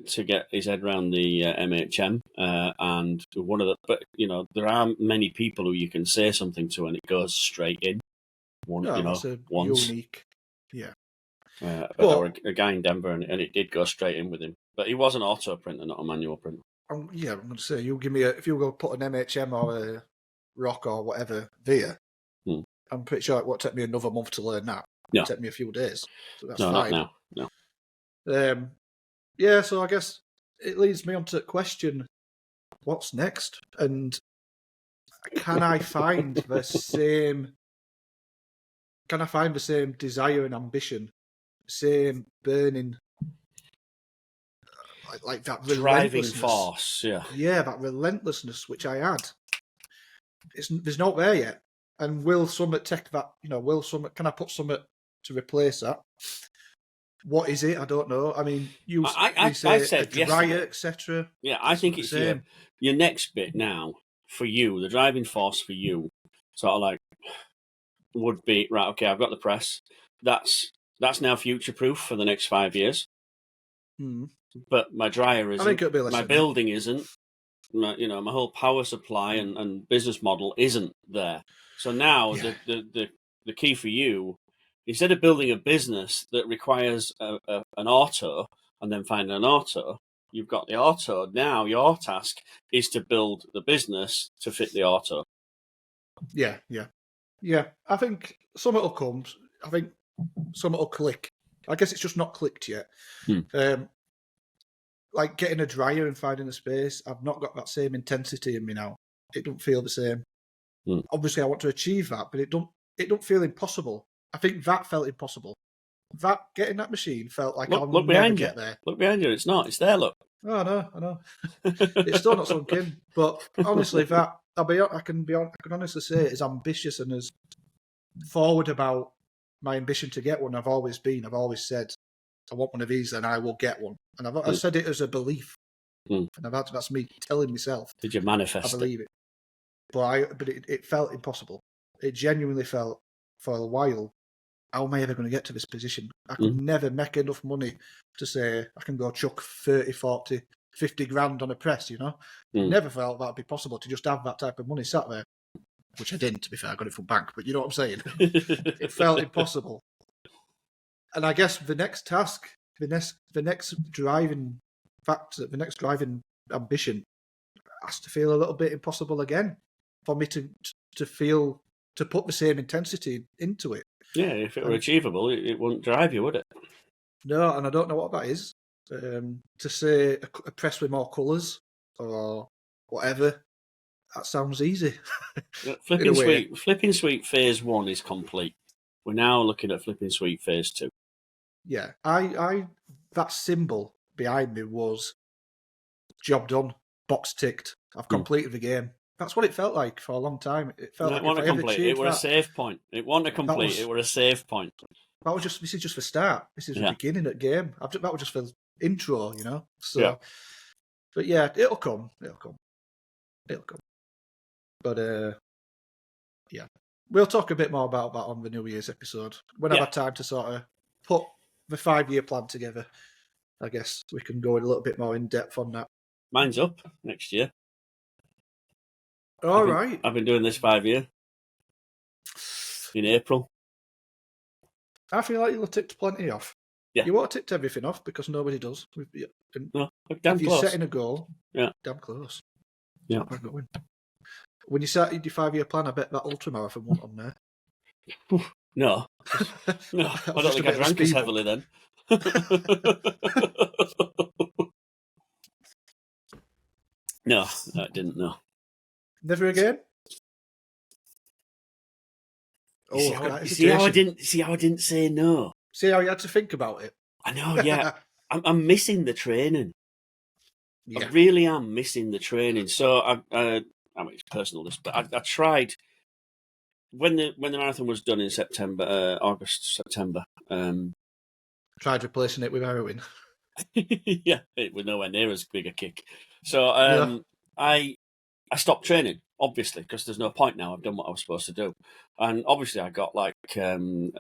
his head around the MHM. And one of the, but you know, there aren't many people who you can say something to and it goes straight in. Once. Unique. Yeah. But there were a guy in Denver, and it did go straight in with him. But he was an auto printer, not a manual printer. I'm going to say, you give me if you go put an MHM or a Rock or whatever there, I'm pretty sure it won't take me another month to learn that. It'll take me a few days. So that's fine. Not now. Yeah, so I guess it leads me on to question: what's next? And can I find the same? Can I find the same desire and ambition, same burning, like that Driving relentlessness? force, yeah. That relentlessness which I had. There's not there yet. And will Summit take that? Will Summit? Can I put Summit to replace that? What is it? I don't know. I mean, you say said a dryer, yesterday. etc. Yeah, I think the it's same. your next bit now for you, the driving force for you, sort of like would be right. Okay, I've got the press. That's now future proof for the next 5 years. But my dryer isn't. I think it'll be less my than that. building isn't. My whole power supply and business model isn't there. So now the key for you, instead of building a business that requires an auto and then finding an auto, you've got the auto. Now your task is to build the business to fit the auto. Yeah. I think something will come. I think something will click. I guess it's just not clicked yet. Like getting a dryer and finding a space, I've not got that same intensity in me now. It don't feel the same. Obviously, I want to achieve that, but it don't feel impossible. I think that felt impossible. That getting that machine felt like I'll never get there. Look behind you. It's not. It's there. Look. Oh, I know. It's still not sunk in. But honestly, I can honestly say as ambitious and as forward about my ambition to get one. I've always been. I've always said, I want one of these, and I will get one. And I've said it as a belief, and that's me telling myself. Did you manifest I believe it? But it felt impossible. It genuinely felt for a while. How am I ever going to get to this position? I could never make enough money to say I can go chuck 30, 40, 50 grand on a press, Never felt that'd be possible to just have that type of money sat there. Which I didn't, to be fair. I got it from bank, but you know what I'm saying? It felt impossible. And I guess the next task, the next driving factor, the next driving ambition has to feel a little bit impossible again for me to feel, to put the same intensity into it. Yeah, if it were achievable, it wouldn't drive you, would it? No, and I don't know what that is. To say a press with more colours or whatever, that sounds easy. Flipping Sweet Phase 1 is complete. We're now looking at Flipping Sweet Phase 2. Yeah, I that symbol behind me was job done, box ticked. I've completed the game. That's what it felt like for a long time. It felt like if I ever achieved it were that, a save point. It wasn't a complete. It were a save point. This is just the start. This is the beginning of the game. That was just the intro, So, yeah. But yeah, it'll come. But yeah, we'll talk a bit more about that on the New Year's episode when I have time to sort of put the 5-year plan together. I guess we can go in a little bit more in depth on that. Mine's up next year. All right. I've been doing this 5 year. In April. I feel like you'll have ticked plenty off. Yeah. You won't have ticked everything off because nobody does. No, damn if you're close. setting a goal, damn close. Yeah. When you started your 5-year plan, I bet that ultramarathon went on there. No. No, I don't think I drank as heavily then. No, I didn't know. Never again? See how I didn't say no? See how you had to think about it? I know, yeah. I'm missing the training. Yeah. I really am missing the training. So I mean, it's personal, but I tried when the marathon was done in September, September. Tried replacing it with heroin. Yeah, it was nowhere near as big a kick. So I stopped training, obviously, because there's no point now. I've done what I was supposed to do, and obviously I got like the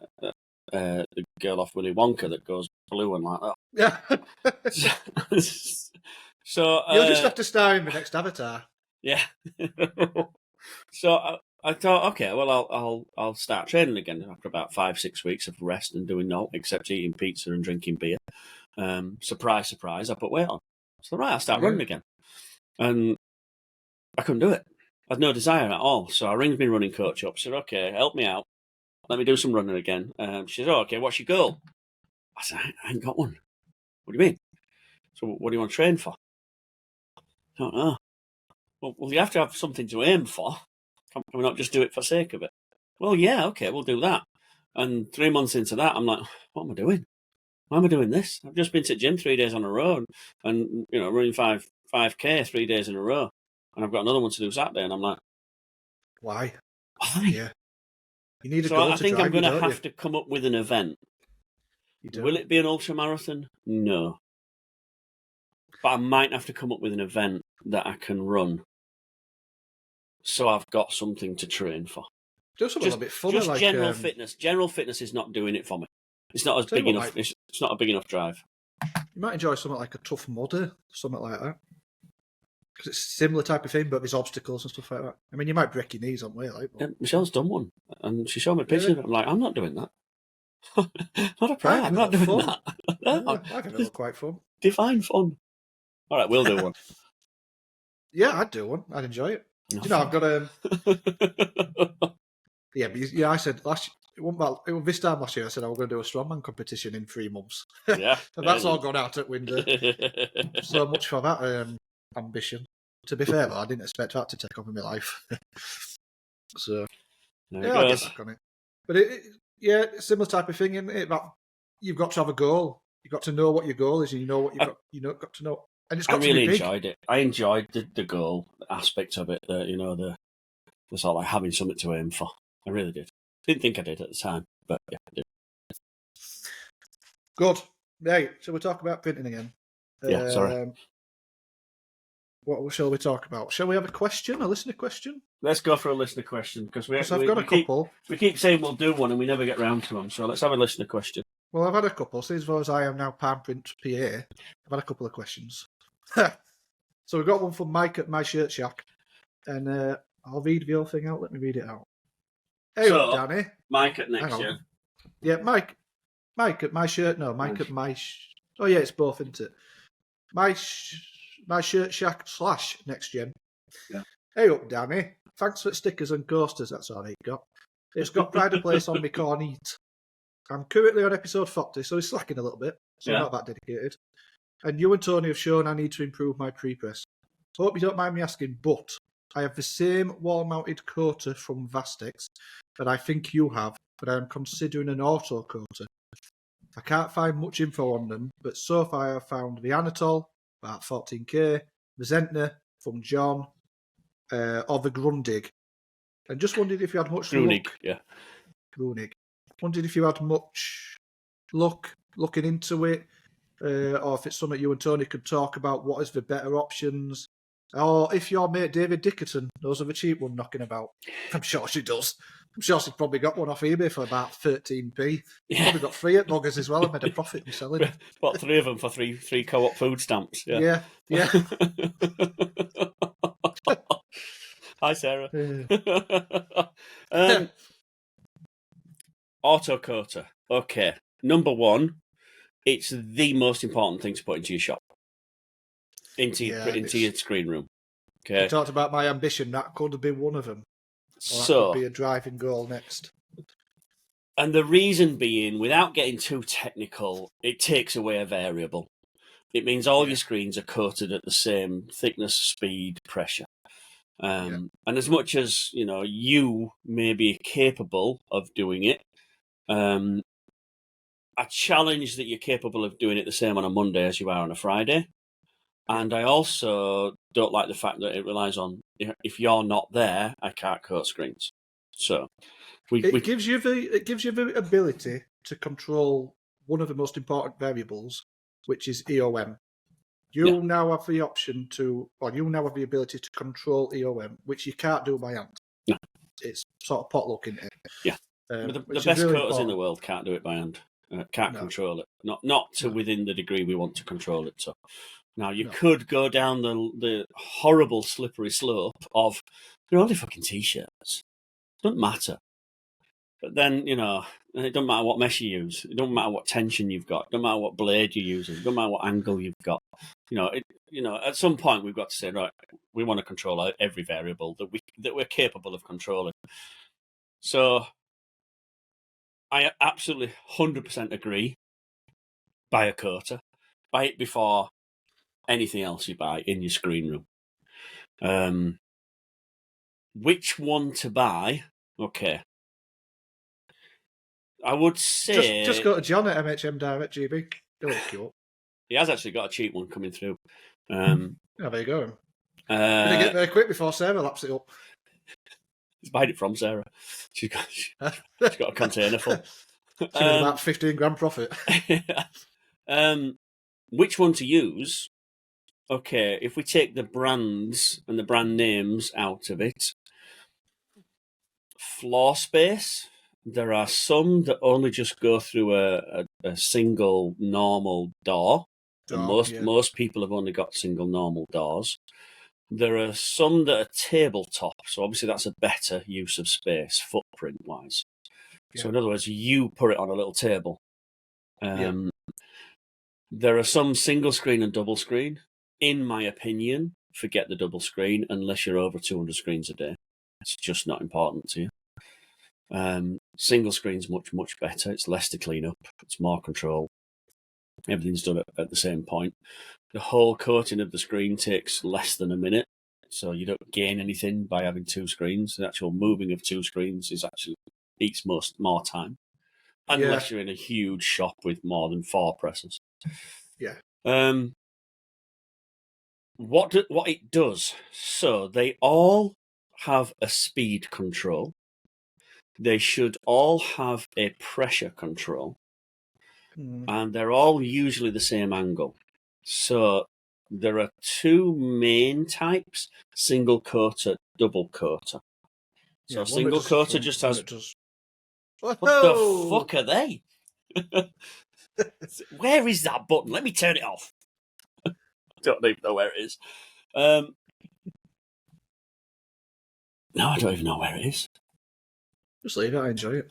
girl off Willy Wonka that goes blue and like that. Yeah. So you'll just have to star in the next Avatar. Yeah. So I thought, okay, well, I'll start training again after about 5-6 weeks of rest and doing naught except eating pizza and drinking beer. Surprise, surprise, I put weight on. So right, I'll start running again. And I couldn't do it. I had no desire at all. So I rings my running coach up, said, okay, help me out. Let me do some running again. She said, oh, okay, what's your goal? I said, I ain't got one. What do you mean? So what do you want to train for? I don't know. Well, you have to have something to aim for. Can we not just do it for sake of it? Well, yeah, okay, we'll do that. And 3 months into that, I'm like, what am I doing? Why am I doing this? I've just been to the gym 3 days on a row and running 5K 3 days in a row. And I've got another one to do Saturday. And I'm like, Why? why? Yeah. You need a So goal I to think drive I'm going you, to don't have to come up with an event. You do. Will it be an ultra marathon? No. But I might have to come up with an event that I can run. So I've got something to train for. Do something a bit funny, just like general fitness. General fitness is not doing it for me. It's not as Tell you big what, enough. mate. It's not a big enough drive. You might enjoy something like a Tough Mudder, something like that. Because it's a similar type of thing, but there's obstacles and stuff like that. I mean, you might break your knees on way, like. Yeah, Michelle's done one, and she showed me pictures Really? of it. I'm like, I'm not doing that. Not a I pro. think I'm not it'll doing look that. Yeah, No, I think it look quite fun. Define fun. All right, we'll do one. Yeah, I'd do one. I'd enjoy it. No, You know, I've got yeah, but I said it was this time last year. I said I was going to do a strongman competition in 3 months. Yeah, And that's all gone out at window. So much for that ambition. To be fair, though, I didn't expect that to take over my life. So There yeah, it I'll get goes. back on it. But yeah, similar type of thing, isn't it? That you've got to have a goal. You've got to know what your goal is, and you know what got to know. And it's I got really to be big. enjoyed it. I enjoyed the goal aspect of it. The sort of like having something to aim for. I really did. Didn't think I did at the time, but yeah, I did. Good. Right, shall we talk about printing again? Yeah, sorry. What shall we talk about? Shall we have a listener question? Let's go for a listener question because I've got a couple. We keep saying we'll do one and we never get round to them. So let's have a listener question. Well, I've had a couple. Since as I am now Palm Print PA, I've had a couple of questions. So we've got one from Mike at My Shirt Shack. And I'll read the whole thing out. Let me read it out. Hey, So, Danny. Mike at Hang next on. year. Yeah, Mike at My Shirt. No, Mike at My... Oh, yeah, it's both, isn't it? My Shirt Shack / Next Gen. Yeah. Hey up, Danny. Thanks for stickers and coasters. That's all it got. It's got pride of place on me cornet. I'm currently on episode 40, so he's slacking a little bit. So Yeah. not that dedicated. And you and Tony have shown I need to improve my pre-press. Hope you don't mind me asking, but I have the same wall-mounted coater from Vastex that I think you have, but I am considering an auto coater. I can't find much info on them, but so far I've found the Anatol, about 14k, the Zentner from John, or the Grundig. And just wondered if you had much Grunig, luck. yeah. Grunig. Wondered if you had much luck looking into it, or if it's something you and Tony could talk about. What is the better options? Or if your mate David Dickerton knows of a cheap one knocking about. I'm sure she does. I'm sure she's probably got one off eBay for about 13p. Yeah. Probably got 3 at Buggers as well and made a profit from selling them. Bought 3 of them for three co-op food stamps. Yeah. Yeah. Hi, Sarah. Auto coater. Okay. Number one, it's the most important thing to put into your shop. Into your screen room. Okay. I talked about my ambition. That could have been one of them. Or that So, could be a driving goal next. and the reason being, without getting too technical, it takes away a variable. It means all your screens are coated at the same thickness, speed, pressure. And as much as you may be capable of doing it, I challenge that you're capable of doing it the same on a Monday as you are on a Friday. And I also don't like the fact that it relies on, if you're not there, I can't coat screens. So It gives you the ability to control one of the most important variables, which is EOM. You now have the option to, or you now have the ability to control EOM, which you can't do by hand. No. It's sort of potluck in it. Yeah. But the which is best really coaters in important. the world can't do it by hand. Can't control it. Not to within the degree we want to control it to. Now, you could go down the horrible slippery slope of, they're only fucking T-shirts. It doesn't matter. But then, it doesn't matter what mesh you use. It doesn't matter what tension you've got. It doesn't matter what blade you're using. It doesn't matter what angle you've got. At some point we've got to say, right, we want to control every variable that we're capable of controlling. So I absolutely 100% agree. Buy a coater. Buy it before anything else you buy in your screen room. Which one to buy? Okay. I would say... Just go to John at MHM Direct, GB. He'll hook you up. He has actually got a cheap one coming through. Yeah, there you go. Gonna get there quick before Sarah laps it up. He's buying it from Sarah. She's got a container full. It's gonna be about 15 grand profit. Which one to use? Okay, if we take the brands and the brand names out of it, floor space, there are some that only just go through a single normal door. And most people have only got single normal doors. There are some that are tabletop, so obviously that's a better use of space, footprint-wise. Yeah. So in other words, you put it on a little table. There are some single screen and double screen. In my opinion, forget the double screen unless you're over 200 screens a day. It's just not important to you. Single screen's much, much better. It's less to clean up. It's more control. Everything's done at the same point. The whole coating of the screen takes less than a minute, so you don't gain anything by having two screens. The actual moving of two screens eats more time, unless you're in a huge shop with more than 4 presses. Yeah. What it does? So they all have a speed control. They should all have a pressure control. And they're all usually the same angle. So there are 2 main types, single coater, double coater. So single coater just has... What the fuck are they? Where is that button? Let me turn it off. I don't even know where it is. No, I don't even know where it is. Just leave it, I enjoy it.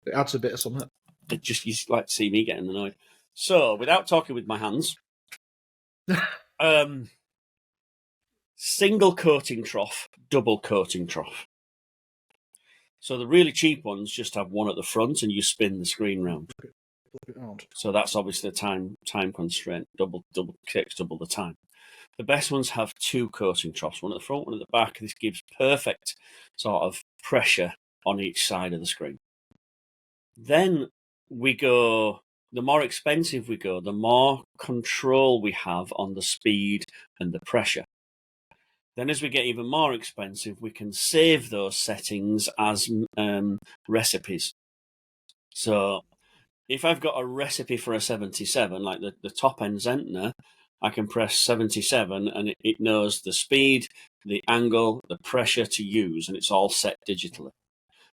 It adds a bit of something. You just like to see me getting annoyed. So, without talking with my hands, single coating trough, double coating trough. So the really cheap ones just have one at the front and you spin the screen round. So that's obviously a time constraint. Double takes double the time. The best ones have 2 coating troughs, one at the front, one at the back. This gives perfect sort of pressure on each side of the screen. Then we go, the more expensive we go, the more control we have on the speed and the pressure. Then as we get even more expensive, we can save those settings as recipes. So if I've got a recipe for a 77, like the top end Zentner, I can press 77 and it knows the speed, the angle, the pressure to use, and it's all set digitally.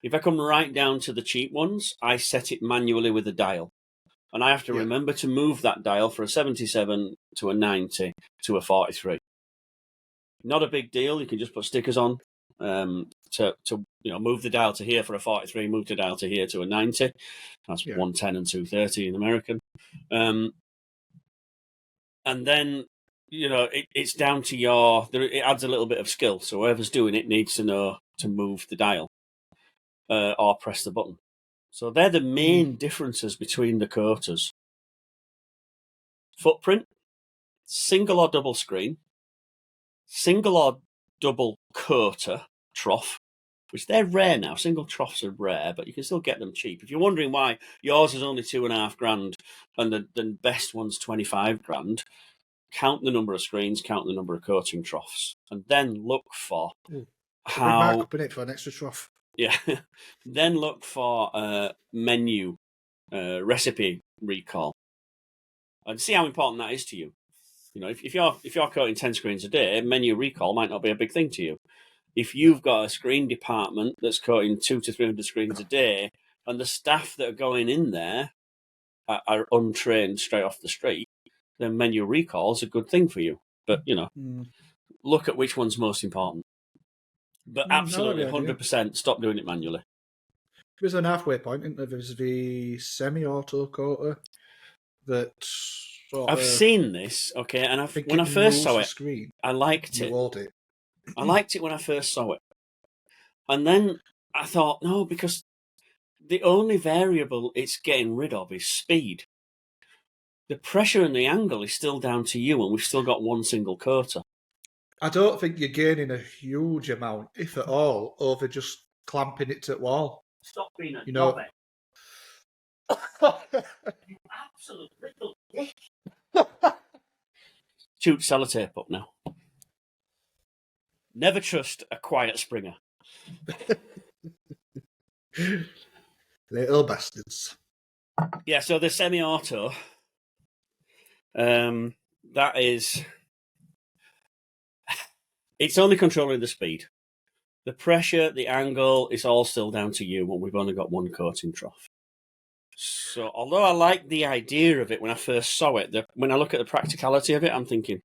If I come right down to the cheap ones, I set it manually with a dial. And I have to remember to move that dial for a 77 to a 90 to a 43. Not a big deal. You can just put stickers on to move the dial to here for a 43, move the dial to here to a 90. That's 110 and 230 in American. And then, it's down to it adds a little bit of skill. So whoever's doing it needs to know to move the dial or press the button. So they're the main differences between the coaters. Footprint, single or double screen, single or double coater trough, which they're rare now. Single troughs are rare, but you can still get them cheap. If you're wondering why yours is only $2,500 and the best one's 25 grand, count the number of screens, count the number of coating troughs, and then look for how... Up in it for an extra trough. Yeah. Then look for menu recipe recall and see how important that is to you. If you're coating 10 screens a day, menu recall might not be a big thing to you. If you've got a screen department that's coating 200 to 300 screens a day, and the staff that are going in there are untrained straight off the street, then menu recall is a good thing for you. But look at which one's most important. But absolutely, 100%, stop doing it manually. There's an halfway point, isn't there? There's the semi-auto coater that... I've seen this, okay, and when I first saw it, I liked it. I liked it when I first saw it. And then I thought, no, because the only variable it's getting rid of is speed. the pressure and the angle is still down to you, and we've still got one single coater. I don't think you're gaining a huge amount, if at all, over just clamping it to the wall. Stop being a You know- knobhead. You absolute little dick. Shoot sellotape up now. Never trust a quiet Springer. Little bastards. Yeah, so the semi-auto, that is, it's only controlling the speed. The pressure, the angle, is all still down to you when we've only got one coating trough. So, although I like the idea of it when I first saw it, when I look at the practicality of it, I'm thinking,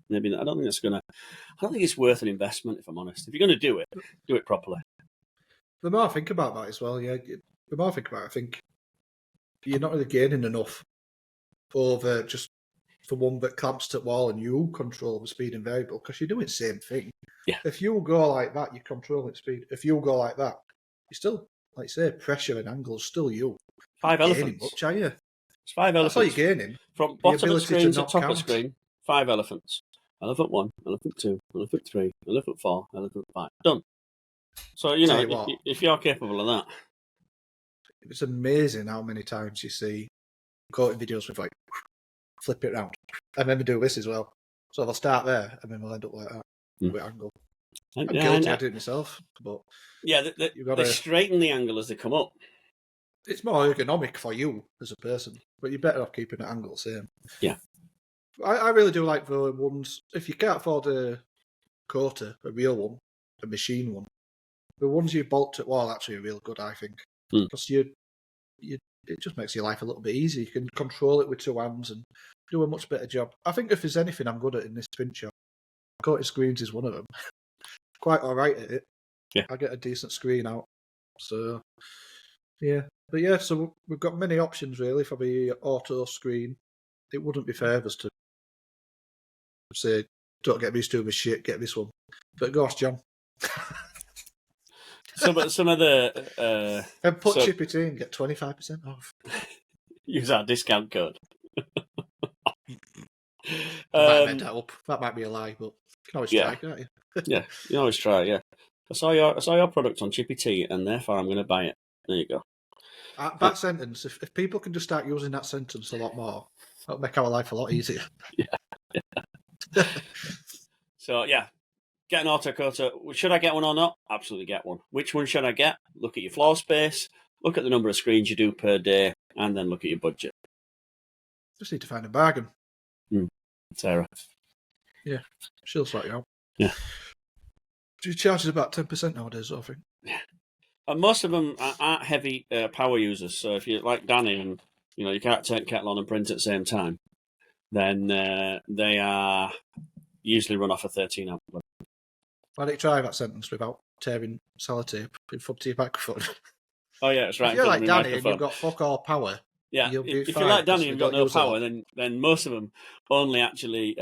maybe I don't think it's worth an investment, if I'm honest. If you're going to do it properly. The more I think about that as well, the more I think about it, I think you're not really gaining enough over just for one that clamps to the wall and you control the speed and variable, because you're doing the same thing. Yeah. If you go like that, you're controlling speed. If you go like that, you're still, like say, pressure and angle is still you. 5 Gaining elephants. much, are you? It's 5 That's all elephants. you're gaining. From The bottom of the ability screen to to not top of count. screen, 5 elephants. Elephant 1, elephant 2, elephant 3, elephant 4, elephant 5. Done. So, you Tell know, you what. if you're capable of that. It's amazing how many times you see coating videos with like flip it around. I remember doing this as well. So they'll start there and then we'll end up like that with angle. I'm guilty. I do it myself, but Yeah, you've got to straighten the angle as they come up. It's more ergonomic for you as a person, but you're better off keeping the angle same. Yeah. I really do like the ones, if you can't afford a coater, a real one, a machine one, the ones you bolt to wall actually are real good, I think. Because it just makes your life a little bit easier. You can control it with 2 hands and do a much better job. I think if there's anything I'm good at in this print shop, coated screens is one of them. Quite alright at it. Yeah. I get a decent screen out. So, yeah. But yeah, so we've got many options really for the auto screen. It wouldn't be fair of us to say, don't get these two with shit, get this one. But go ask John. Some of the And put Chippy Tea and get 25% off. use our discount code. I might have made that up. That might be a lie, but you can always try, can't you? Yeah, you always try. Yeah, I saw your product on Chippy Tea, and therefore I'm going to buy it. There you go. That sentence, if people can just start using that sentence a lot more, that'll make our life a lot easier. Yeah. So yeah, get an auto coater. Should I get one or not? Absolutely get one. Which one should I get? Look at your floor space, look at the number of screens you do per day, and then look at your budget. Just need to find a bargain. Sarah. Yeah, she'll sort you out. Yeah. She charges about 10% nowadays, I think. Yeah. And most of them aren't heavy power users. So if you're like Danny and you can't turn kettle on and print at the same time, then they are usually run off a 13 amp. Why don't you try that sentence without tearing sellotape in front of your microphone? Oh yeah, that's right. If you're like Danny and you've got fuck all power, yeah. If you're like Danny and you've got no power, then most of them only actually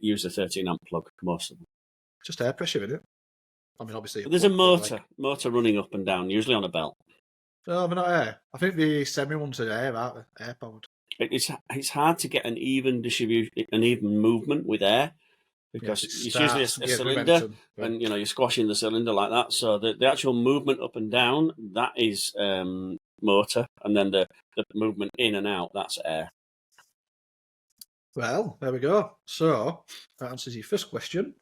use a 13 amp plug. Most of them. Just air pressure in it. I mean, obviously. But there's a motor running up and down, usually on a belt. No, they're not air. I think the semi ones are air, aren't they? Air powered. It's hard to get an even distribution, an even movement with air because it's usually a cylinder, and you're squashing the cylinder like that. So the actual movement up and down, that is motor, and then the movement in and out, that's air. Well, there we go. So that answers your first question.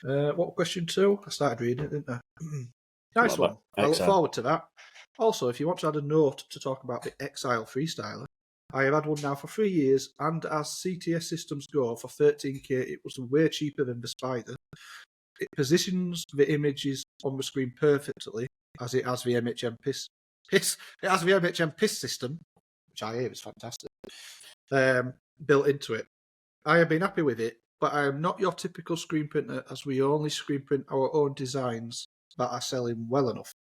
What question 2? I started reading it, didn't I? Nice one. I look forward to that. Also, if you want to add a note to talk about the Exile Freestyler, I have had one now for 3 years, and as CTS systems go, for 13k, it was way cheaper than the Spider. It positions the images on the screen perfectly, as it has the MHM piss. It has the MHM piss system, which I hear is fantastic, built into it. I have been happy with it, but I am not your typical screen printer, as we only screen print our own designs that are selling well enough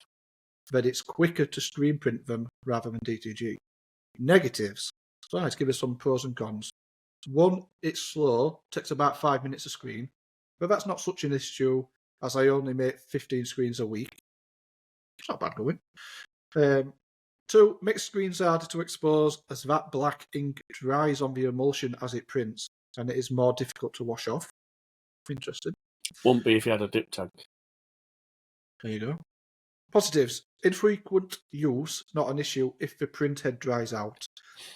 that it's quicker to screen print them rather than DTG. Negatives. So let's give us some pros and cons. 1, it's slow, takes about 5 minutes a screen, but that's not such an issue as I only make 15 screens a week. It's not bad going. 2, makes screens harder to expose as that black ink dries on the emulsion as it prints, and it is more difficult to wash off. Interesting. Won't be if you had a dip tank. There you go. Positives. Infrequent use, not an issue if the print head dries out.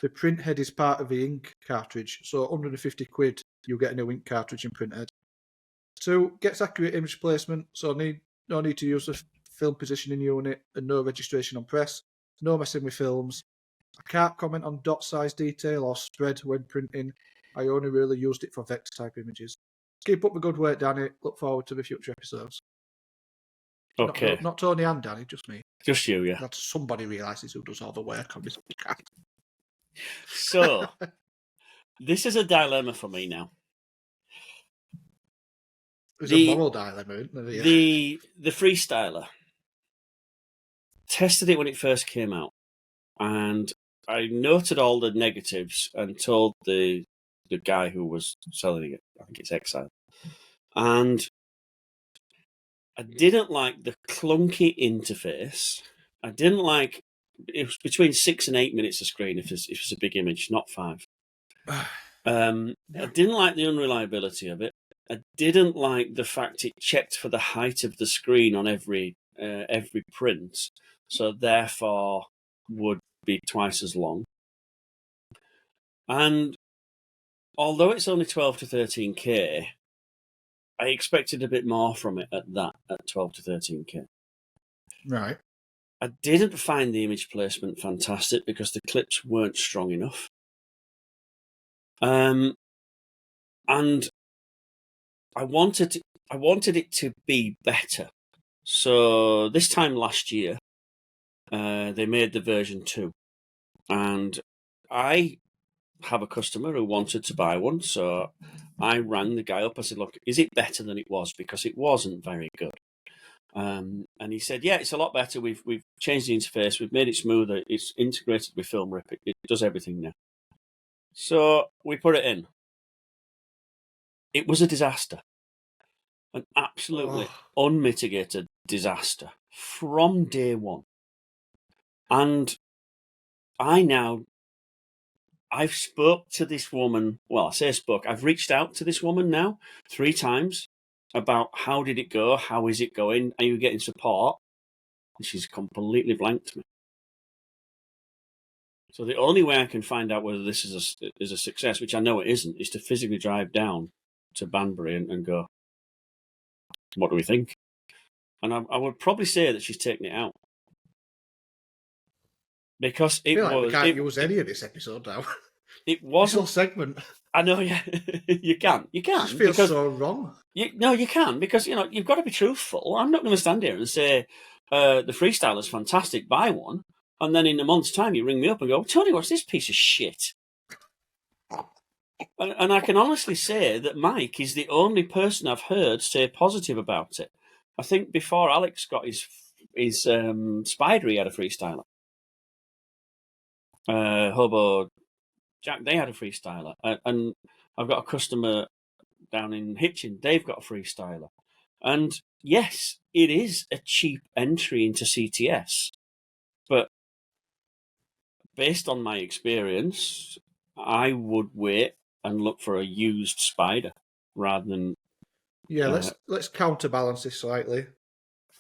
The print head is part of the ink cartridge, so £150 you'll get a new ink cartridge and print head. 2, gets accurate image placement, so no need to use the film positioning unit and no registration on press. No messing with films. I can't comment on dot size detail or spread when printing. I only really used it for vector type images. Keep up the good work, Danny. Look forward to the future episodes. Okay. Not Tony and Danny, just me. Just you, yeah. That somebody realises who does all the work on this podcast. So, this is a dilemma for me now. It was a moral dilemma, isn't it? The freestyler. Tested it when it first came out, and I noted all the negatives and told the guy who was selling it, I think it's Exile, and I didn't like the clunky interface. I didn't like it was between 6 and 8 minutes of screen if it's a big image, not 5. I didn't like the unreliability of it. I didn't like the fact it checked for the height of the screen on every print, so therefore would be twice as long. And although it's only 12 to 13K, I expected a bit more from it at 12 to 13K. Right. I didn't find the image placement fantastic because the clips weren't strong enough. And I wanted it to be better. So this time last year, they made the version 2. And I have a customer who wanted to buy one, so I rang the guy up. I said, look, is it better than it was? Because it wasn't very good. And he said, yeah, it's a lot better. We've changed the interface. We've made it smoother. It's integrated with Film Rip. It does everything now. So we put it in. It was a disaster. An absolutely unmitigated disaster from day one. And I've spoke to this woman. Well, I say spoke. I've reached out to this woman now 3 times about how did it go? How is it going? Are you getting support? And she's completely blanked me. So the only way I can find out whether this is a success, which I know it isn't, is to physically drive down to Banbury and go, what do we think? And I would probably say that she's taken it out. Because it I feel like was... we can't use any of this episode now. It This wasn't... whole segment. I know, yeah. You can. It just feels so wrong. You can, because, you've got to be truthful. I'm not going to stand here and say, the freestyler's fantastic, buy one. And then in a month's time, you ring me up and go, Tony, what's this piece of shit? And I can honestly say that Mike is the only person I've heard say positive about it. I think before Alex got his Spider, he had a freestyler. Hobo Jack, they had a freestyler. And I've got a customer down in Hitchin, they've got a freestyler. And yes, it is a cheap entry into CTS. But based on my experience, I would wait and look for a used Spider rather than... Yeah, let's counterbalance this slightly.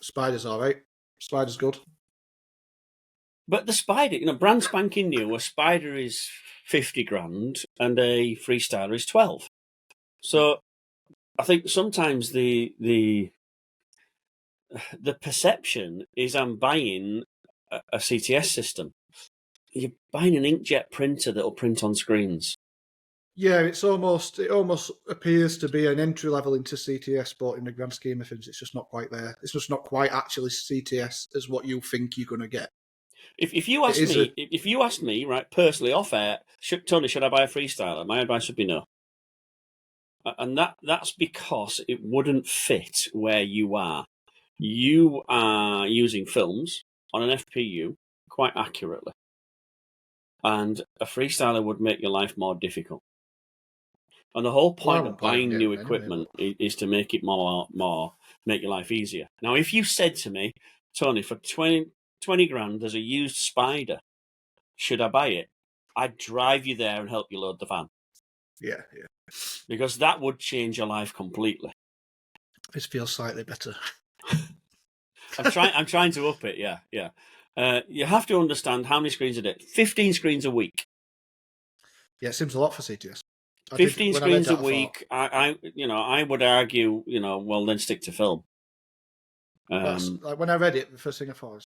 Spider's all right. Spider's good. But the Spider, brand spanking new, a Spider is 50 grand and a freestyler is 12. So I think sometimes the perception is I'm buying a CTS system. You're buying an inkjet printer that'll print on screens. Yeah, it almost appears to be an entry level into CTS, but in the grand scheme of things, it's just not quite there. It's just not quite actually CTS as what you think you're going to get. If you ask me, right, personally off air, Tony, should I buy a freestyler? My advice would be no. And that's because it wouldn't fit where you are. You are using films on an FPU quite accurately. And a freestyler would make your life more difficult. And the whole point of buying new equipment is to make it more make your life easier. Now, if you said to me, Tony, for 20 20 grand, there's a used Spider. Should I buy it? I'd drive you there and help you load the van. Yeah. Because that would change your life completely. This feels slightly better. I'm trying to up it, yeah. You have to understand how many screens a day. 15 screens a week. Yeah, it seems a lot for CTS. 15 screens a week. I would argue, well, then stick to film. Like when I read it, the first thing I thought was,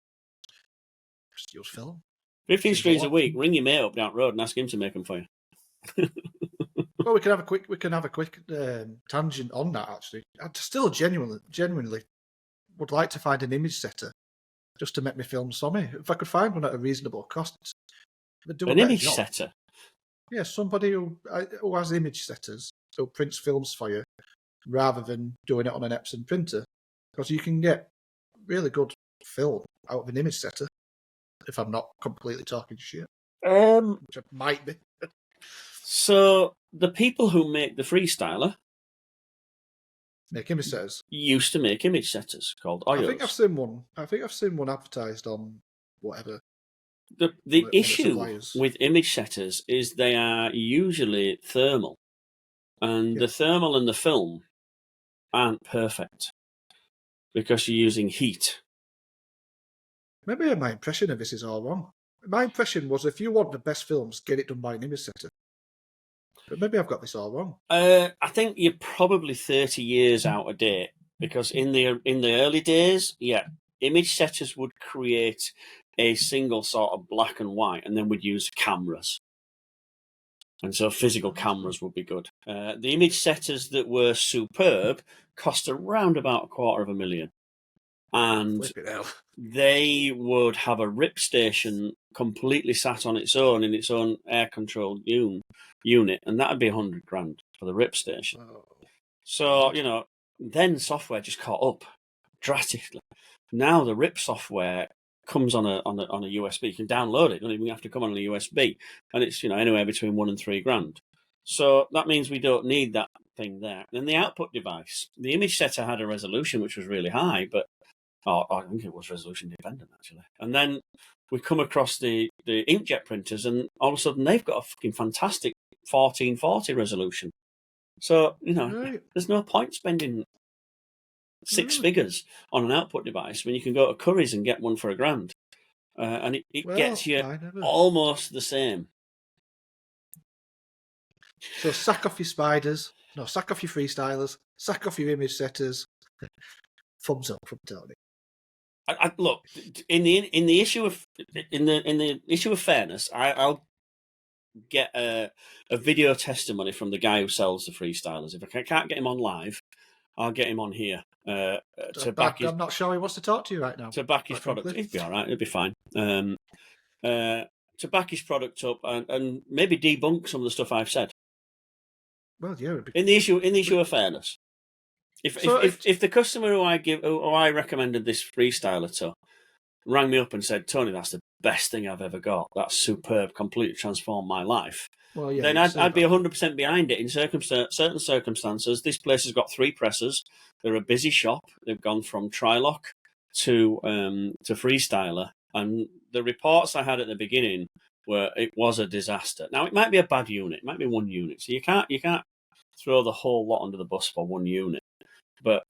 just use film. 15 Seems screens a a lot. week. Ring your mate up down the road and ask him to make them for you. Well, we can have a quick tangent on that. Actually, I still genuinely would like to find an image setter just to make my films for me. If I could find one at a reasonable cost, they'd do a An better image job. setter. Yeah, somebody who has image setters who prints films for you rather than doing it on an Epson printer, because you can get really good film out of an image setter. If I'm not completely talking shit, which I might be. So the people who make the Freestyler Make image setters. used to make image setters called Oyos. I think I've seen one advertised on whatever. The One of the issue suppliers. with image setters is they are usually thermal, and the thermal and the film aren't perfect because you're using heat. Maybe my impression of this is all wrong. My impression was if you want the best films, get it done by an image setter. But maybe I've got this all wrong. I think you're probably 30 years out of date because in the early days, image setters would create a single sort of black and white, and then would use cameras. And so physical cameras would be good. The image setters that were superb cost around about $250,000. And Flip it out. they would have a rip station completely sat on its own in its own air-controlled unit, and that would be $100,000 for the rip station. Oh. So, then software just caught up drastically. Now the rip software comes on a USB. You can download it. You don't even have to come on a USB, and it's anywhere between $1,000 and $3,000. So that means we don't need that thing there. Then the output device, the image setter had a resolution which was really high, but I think it was resolution dependent actually. And then we come across the inkjet printers, and all of a sudden they've got a fucking fantastic 1440 resolution. So Right. there's no point spending six figures on an output device when you can go to Curry's and get one for $1,000, and it gets you almost the same. So sack off your spiders. No, sack off your freestylers. Sack off your image setters. Thumbs up from Tony. I look in the issue of fairness. I'll get a video testimony from the guy who sells the freestylers. If I can't get him on live, I'll get him on here to back his. I'm not sure he wants to talk to you right now. To back his product, it'd be all right. It'd be fine. To back his product up and maybe debunk some of the stuff I've said. Well, yeah. In the issue of fairness, if the customer who I recommended this freestyler to rang me up and said, Tony, that's the best thing I've ever got. That's superb. Completely transformed my life. Well, yeah, then I'd be 100% behind it in certain circumstances. This place has got 3 presses. They're a busy shop. They've gone from Trilock to Freestyler, and the reports I had at the beginning were it was a disaster. Now it might be a bad unit, it might be one unit, so you can't throw the whole lot under the bus for one unit. But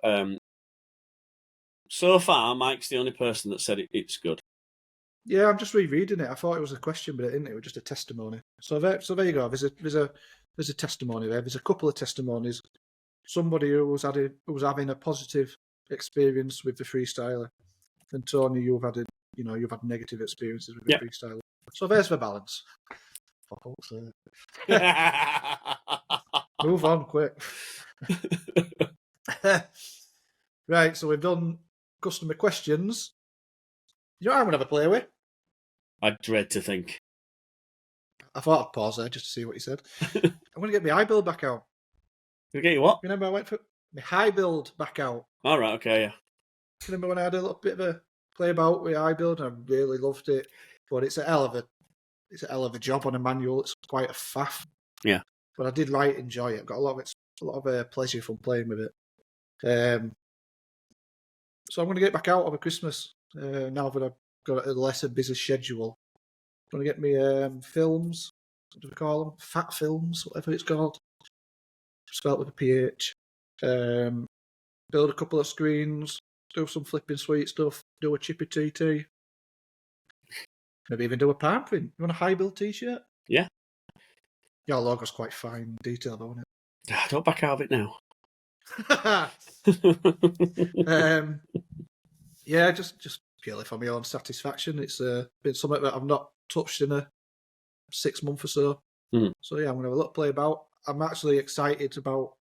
so far, Mike's the only person that said it's good. Yeah, I'm just rereading it. I thought it was a question, but it didn't. It was just a testimony. So there you go. There's a testimony there. There's a couple of testimonies. Somebody who was having a positive experience with the freestyler, and Tony, you've had negative experiences with the freestyler. So there's the balance. For fuck's sake. Move on quick. Right, so we've done customer questions. You know what I'm going to have a play with? I dread to think. I thought I'd pause there just to see what you said. I'm going to get my high build back out. You get your what? Remember I went for my high build back out. All right, okay, yeah. Remember when I had a little bit of a play about with high build and I really loved it, but it's a hell of a job on a manual. It's quite a faff. Yeah. But I did enjoy it. Got a lot of pleasure from playing with it. So I'm going to get back out over Christmas now that got a lesser busy schedule. Going to get me films. What do we call them? Fat films, whatever it's called. Spelt with a PH. Build a couple of screens. Do some flipping sweet stuff. Do a Chippy Tea. Maybe even do a palm print. You want a high build T-shirt? Yeah. Your logo's quite fine detail, though, isn't Don't back out of it now. it? Yeah, just purely for my own satisfaction. It's been something that I've not touched in a 6 month or so. Mm. So yeah, I'm gonna have a little play about. I'm actually excited about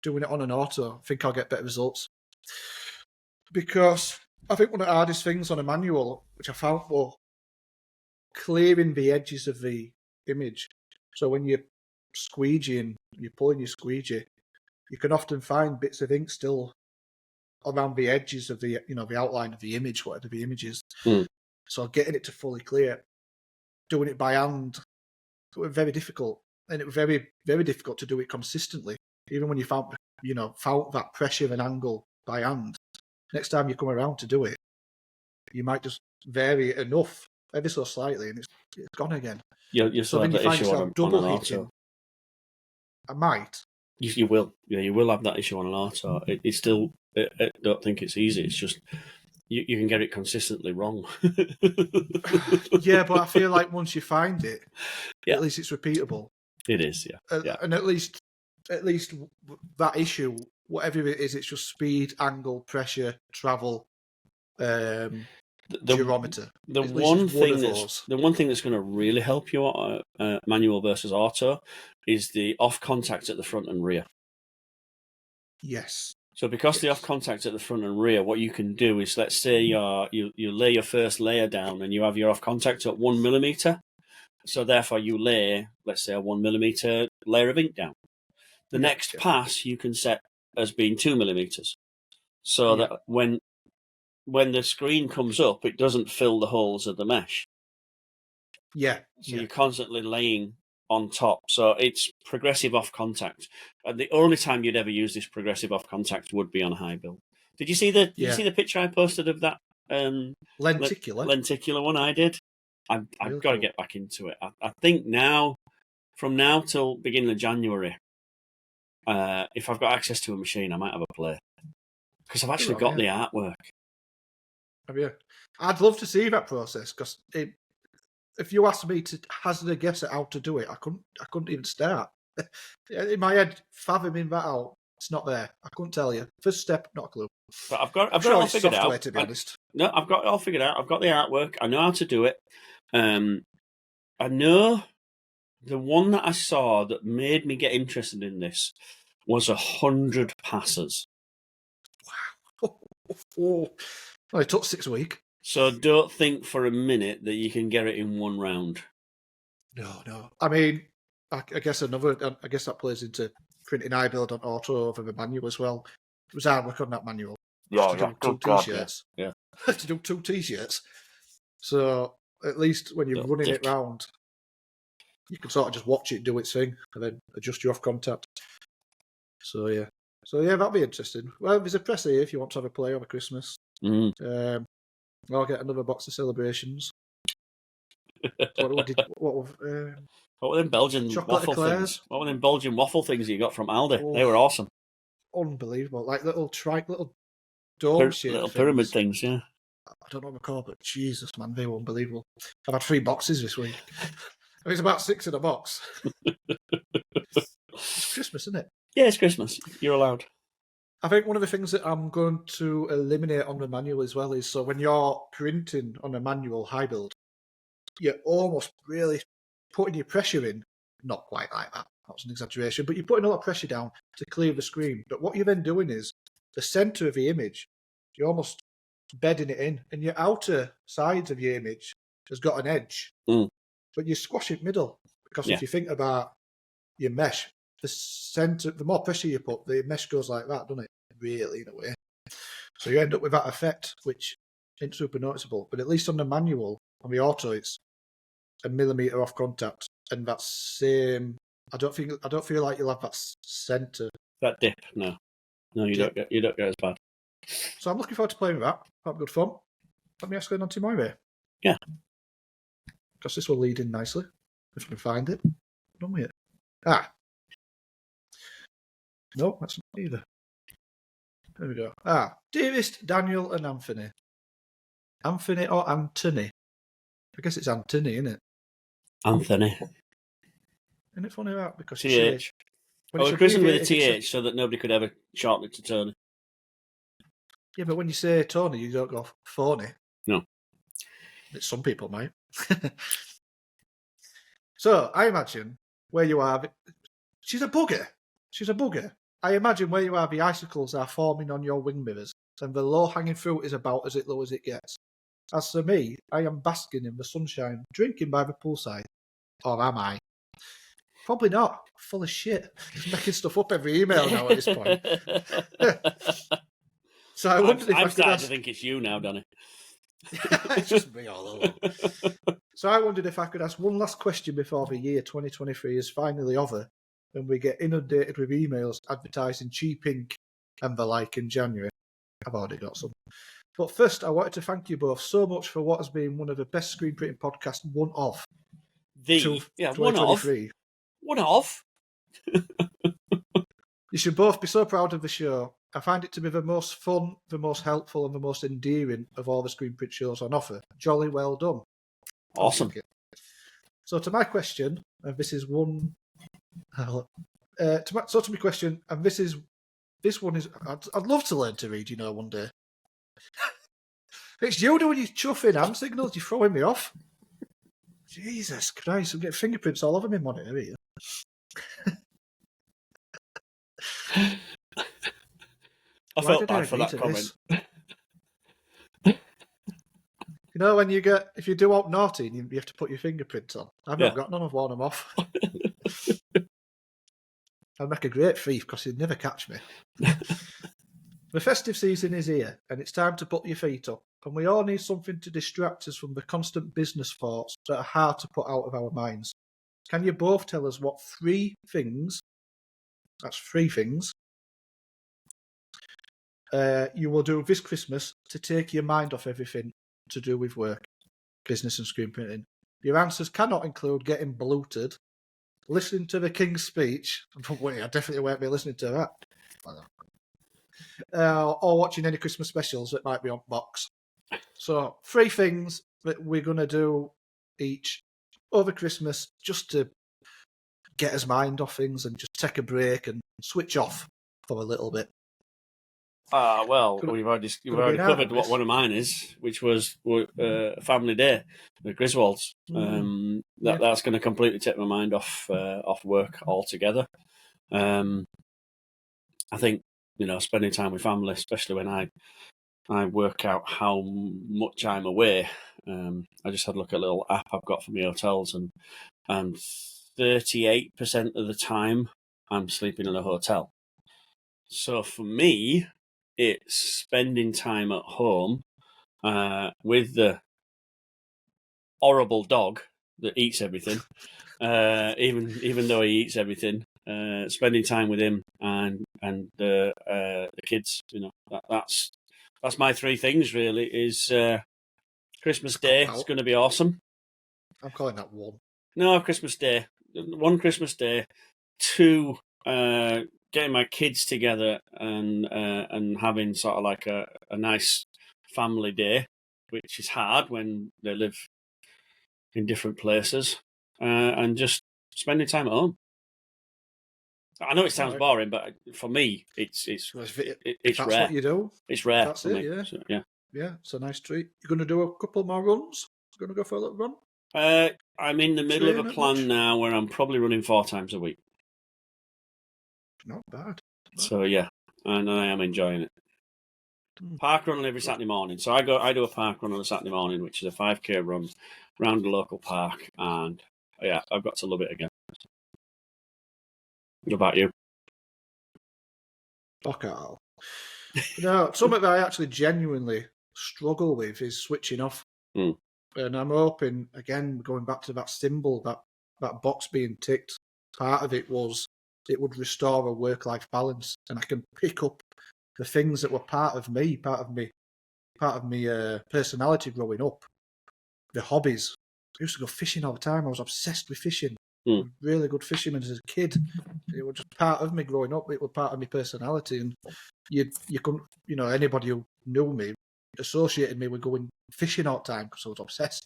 doing it on an auto. I think I'll get better results because I think one of the hardest things on a manual, which I found, were clearing the edges of the image. So when you're squeegeeing, you're pulling your squeegee, you can often find bits of ink still around the edges of the the outline of the image, whatever the image is. Mm. So getting it to fully clear, doing it by hand, it was very difficult, and it was very, very difficult to do it consistently. Even when you found that pressure and angle by hand, next time you come around to do it, you might just vary it enough, ever so slightly, and it's gone again. You still So have then you that find issue on yourself an double auto. hitting. I might. You will. Yeah, you will have that issue on an auto. It's still. I don't think it's easy. It's just you can get it consistently wrong. Yeah, but I feel like once you find it, Yeah. at least it's repeatable. It is, yeah. Yeah. And at least that issue, whatever it is, it's just speed, angle, pressure, travel, geometer. The At least one it's one thing of that's those. going to really help you manual versus auto is the off contact at the front and rear. Yes. So because the off contact at the front and rear, what you can do is, let's say you lay your first layer down and you have your off contact at 1 millimeter. So therefore you lay, let's say, a 1 millimeter layer of ink down. The next pass you can set as being 2 millimeters. So that when the screen comes up, it doesn't fill the holes of the mesh. Yeah. So you're constantly laying on top. So it's progressive off contact. And the only time you'd ever use this progressive off contact would be on a high build. Did you see the picture I posted of that lenticular one I did? I've Real got to cool. get back into it. I think from now till beginning of January, if I've got access to a machine, I might have a play. Because I've actually got the artwork. Have you? I'd love to see that process, because if you asked me to hazard a guess at how to do it, I couldn't even start. In my head, fathoming that out, it's not there. I couldn't tell you. First step, not a clue. But I've got it sure all it's figured software, out. to be honest. No, I've got it all figured out. I've got the artwork. I know how to do it. I know the one that I saw that made me get interested in this was 100 passes. Wow. Well, it took 6 weeks. So don't think for a minute that you can get it in one round. No. I mean, I guess that plays into printing iBuild on auto over the manual as well. It was hard work on that manual. To do two t-shirts. Yeah. To do 2 t-shirts. So at least when you're running it round, you can sort of just watch it do its thing and then adjust your off contact. So yeah, that'll be interesting. Well, there's a press here if you want to have a play over Christmas. Mm. I'll get another box of celebrations. What were them Belgian chocolate waffle eclairs? things? What were them Belgian waffle things you got from Aldi? Oh, they were awesome. Unbelievable. Like little dome shaped little pyramid things, yeah. I don't know what they're called, but Jesus, man, they were unbelievable. I've had 3 boxes this week. I mean, it's about 6 in a box. It's Christmas, isn't it? Yeah, it's Christmas. You're allowed. I think one of the things that I'm going to eliminate on the manual as well is, so when you're printing on a manual high build, you're almost really putting your pressure in. Not quite like that. That's an exaggeration, but you're putting a lot of pressure down to clear the screen. But what you're then doing is the center of the image, you're almost bedding it in, and your outer sides of your image has got an edge, but you squash it middle, because if you think about your mesh, the center, the more pressure you put, the mesh goes like that, doesn't it? Really, in a way. So you end up with that effect, which isn't super noticeable. But at least on the manual, on the auto, it's a millimeter off contact, and that same. I don't feel like you'll have that center. That dip, no, you don't get as bad. So I'm looking forward to playing with that. That'll be good fun. Let me ask going on to my way. Yeah. Because this will lead in nicely, if I can find it. Done with it. No, that's not either. There we go. Dearest Daniel and Anthony. Anthony or Anthony? I guess it's Anthony, isn't it? Anthony. Isn't it funny that? Because you say, TH. when I it's was christened with a abbreviated, TH so that nobody could ever shorten it to Tony. yeah, but when you say Tony, you don't go phony. No. Some people might. So, I imagine where you are... She's a bugger. She's a bugger. I imagine where you are, the icicles are forming on your wing mirrors, and the low-hanging fruit is about as low as it gets. As for me, I am basking in the sunshine, drinking by the poolside. Or am I? Probably not. Full of shit. Just making stuff up every email now at this point. So I wondered if I I'm could starting ask... to think it's you now, Donny. It's just me all over. So I wondered if I could ask one last question before the year 2023 is finally over, and we get inundated with emails advertising cheap ink and the like in January. I've already got some. But first, I wanted to thank you both so much for what has been one of the best screen printing podcasts, one of. One of. One of. You should both be so proud of the show. I find it to be the most fun, the most helpful, and the most endearing of all the screen print shows on offer. Jolly well done. Awesome. So to my question, and this is one... to my question, and this one is... I'd love to learn to read, one day. It's you doing your chuffing hand signals. You're throwing me off. Jesus Christ, I'm getting fingerprints all over my monitor here. I felt bad for that comment. When if you do out naughty, you have to put your fingerprints on. I've not got none. I've worn them off. I'd make a great thief because you'd never catch me. The festive season is here, and it's time to put your feet up. And we all need something to distract us from the constant business thoughts that are hard to put out of our minds. Can you both tell us what 3 things, that's 3 things, you will do this Christmas to take your mind off everything to do with work, business and screen printing? Your answers cannot include getting bloated, listening to the King's speech. Wait, I definitely won't be listening to that. Or watching any Christmas specials that might be on box. So 3 things that we're going to do each over Christmas just to get his mind off things and just take a break and switch off for a little bit. Well, you've already covered what one of mine is, which was Family Day, the Griswolds. That's going to completely take my mind off work altogether. I think spending time with family, especially when I work out how much I'm away. I just had a look at a little app I've got for my hotels, and 38% of the time I'm sleeping in a hotel. So for me, it's spending time at home with the horrible dog that eats everything, even though he eats everything. Spending time with him and the kids. That's my 3 things really. Is Christmas Day. It's going to be awesome. I'm calling that 1. No, Christmas Day. 1 Christmas Day. 2. Getting my kids together and having sort of like a nice family day, which is hard when they live in different places, and just spending time at home. I know it sounds boring, but for me, it's that's rare. What you do. It's rare that's for it, me. yeah. So, yeah. Yeah, it's a nice treat. You're going to do a couple more runs? You're going to go for a little run? I'm in the middle of a plan now where I'm probably running 4 times a week. Not bad. So yeah, and I am enjoying it. Park run every Saturday morning. So I do a park run on a Saturday morning, which is a 5k run round the local park, and I've got to love it again. What about you? Fuck all. Something that I actually genuinely struggle with is switching off. And I'm hoping, again, going back to that symbol, that box being ticked, part of it was it would restore a work-life balance, and I can pick up the things that were part of me personality growing up, the hobbies. I used to go fishing all the time. I was obsessed with fishing. Hmm. I was a really good fisherman as a kid. It was just part of me growing up. It was part of my personality, and you couldn't, anybody who knew me associated me with going fishing all the time because I was obsessed.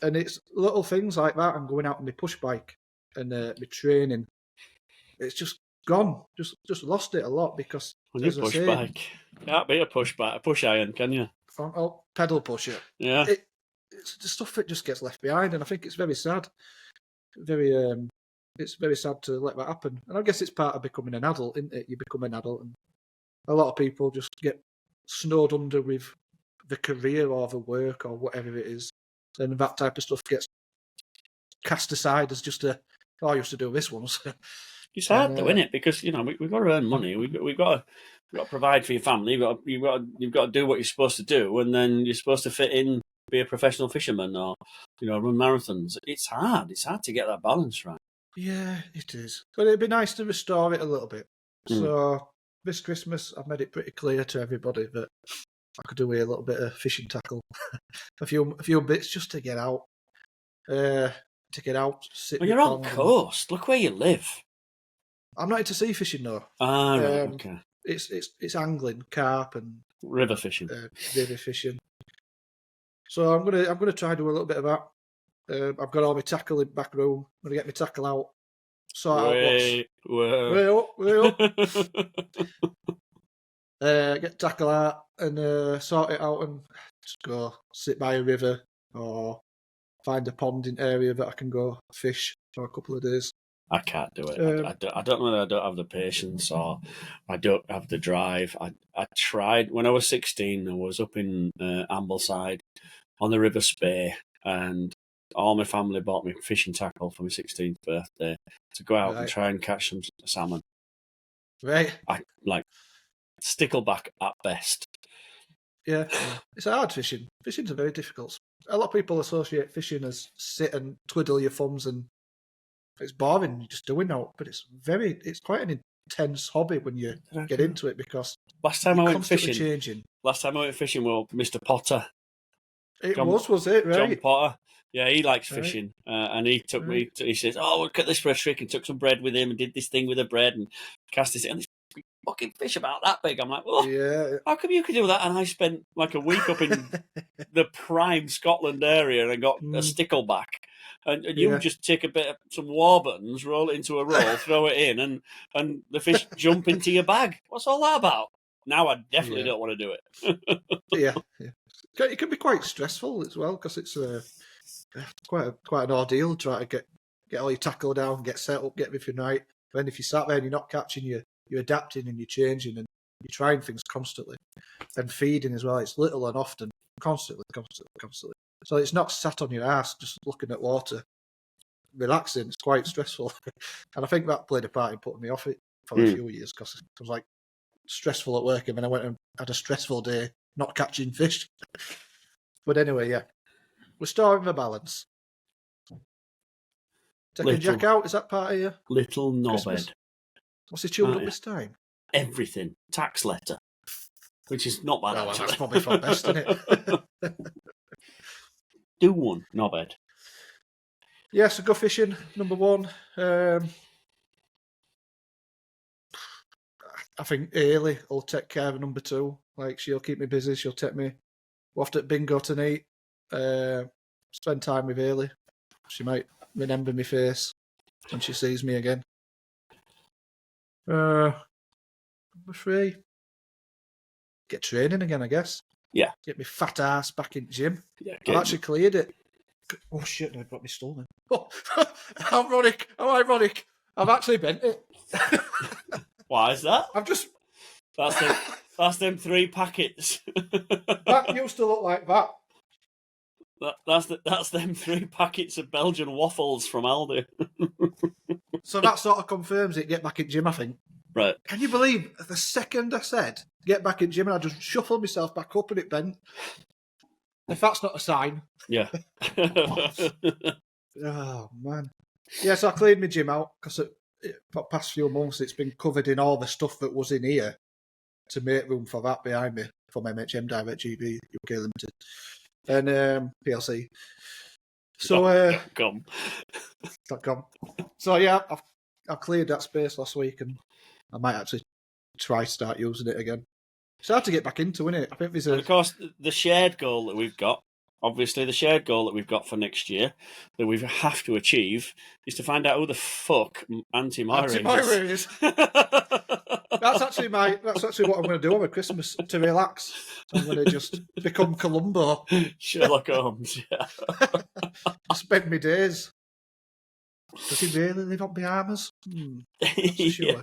And it's little things like that. I'm going out on my push bike and my training. It's just gone. Just lost it a lot because On your as I push say, bike. Can't be a push iron, can you? pedal pusher. Yeah. It's the stuff that just gets left behind, and I think it's very sad. It's very sad to let that happen. And I guess it's part of becoming an adult, isn't it? You become an adult, and a lot of people just get snowed under with the career or the work or whatever it is, and that type of stuff gets cast aside as just I used to do this once. It's hard though, isn't it? Because we've got to earn money. We've got to provide for your family. You've got to do what you're supposed to do, and then you're supposed to fit in, be a professional fisherman, or run marathons. It's hard. It's hard to get that balance right. Yeah, it is. But it'd be nice to restore it a little bit. So this Christmas, I've made it pretty clear to everybody that I could do with a little bit of fishing tackle, a few bits just to get out. Sit. Well, you're on coast. Look where you live. I'm not into sea fishing though. Ah, right, okay. It's angling, carp, and River fishing. river fishing. So I'm gonna try to do a little bit of that. I've got all my tackle in the back room. I'm gonna get my tackle out. Way up. Get tackle out and sort it out and just go sit by a river or find a pond in area that I can go fish for a couple of days. I can't do it. I don't know whether I don't have the patience or I don't have the drive. I tried when I was 16. I was up in Ambleside on the River Spey, and all my family bought me fishing tackle for my 16th birthday to go out and try and catch some salmon. Right. I like stickleback at best. Yeah, it's hard fishing. Fishing's very difficult. A lot of people associate fishing as sit and twiddle your thumbs and it's boring. You're just doing that, but it's quite an intense hobby when you get into it because last time I went fishing, changing. Last time I went fishing, well, Mr. Potter. Was it right? John Potter. Yeah, he likes fishing, and he took me. He says, "Oh, look at this for a trick," and took some bread with him and did this thing with the bread and cast this. And this fucking fish about that big. I'm like, well, how come you could do that? And I spent like a week up in the prime Scotland area and got a stickleback. And you just take a bit of some Warburtons, roll it into a roll, throw it in, and the fish jump into your bag. What's all that about? Now I definitely don't want to do it. yeah. It can be quite stressful as well because it's quite an ordeal trying to get all your tackle down, get set up, get everything right. Then if you sat there and you're not catching, you're adapting and you're changing and you're trying things constantly. And feeding as well, it's little and often, constantly. So it's not sat on your ass just looking at water, relaxing. It's quite stressful. And I think that played a part in putting me off it for a few years because it was like stressful at work and then I went and had a stressful day not catching fish. But anyway, yeah. Restoring the balance. Taking Jack out, is that part of you? Little knobhead. What's he chewed up this time? Everything. Tax letter. Which is not bad, actually. That's probably for best, isn't it? Do one, knobhead. Yeah, so go fishing, number one. I think Ailey will take care of number two. Like, she'll keep me busy. She'll take me off to bingo tonight. Spend time with Ailey. She might remember my face when she sees me again. Number three. Get training again, I guess. Yeah. Get me fat ass back in the gym. Yeah, I've actually cleared it. Oh shit, no, I've got me stolen. Oh, ironic. I've actually bent it. Why is that? I've just... That's them 3 packets. That used to look like that. That's them 3 packets of Belgian waffles from Aldi. So that sort of confirms it. Get back in gym, I think. Right. Can you believe the second I said get back in gym and I just shuffled myself back up and it bent? If that's not a sign. Yeah. Oh, man. Yeah, so I cleared my gym out because for the past few months it's been covered in all the stuff that was in here to make room for that behind me from MHM Direct GB UK Limited. and PLC. So Come. .com. So yeah, I've cleared that space last week, and I might actually try start using it again. It's hard to get back into, isn't it? I think there's And of course, the shared goal that we've got, obviously, the shared goal that we've got for next year, that we have to achieve, is to find out who the fuck Auntie Moira is. That's actually what I'm going to do over Christmas to relax. So I'm going to just become Columbo. Sherlock Holmes. Yeah. Spend my days. Does he really live on pyjamas? Not so sure.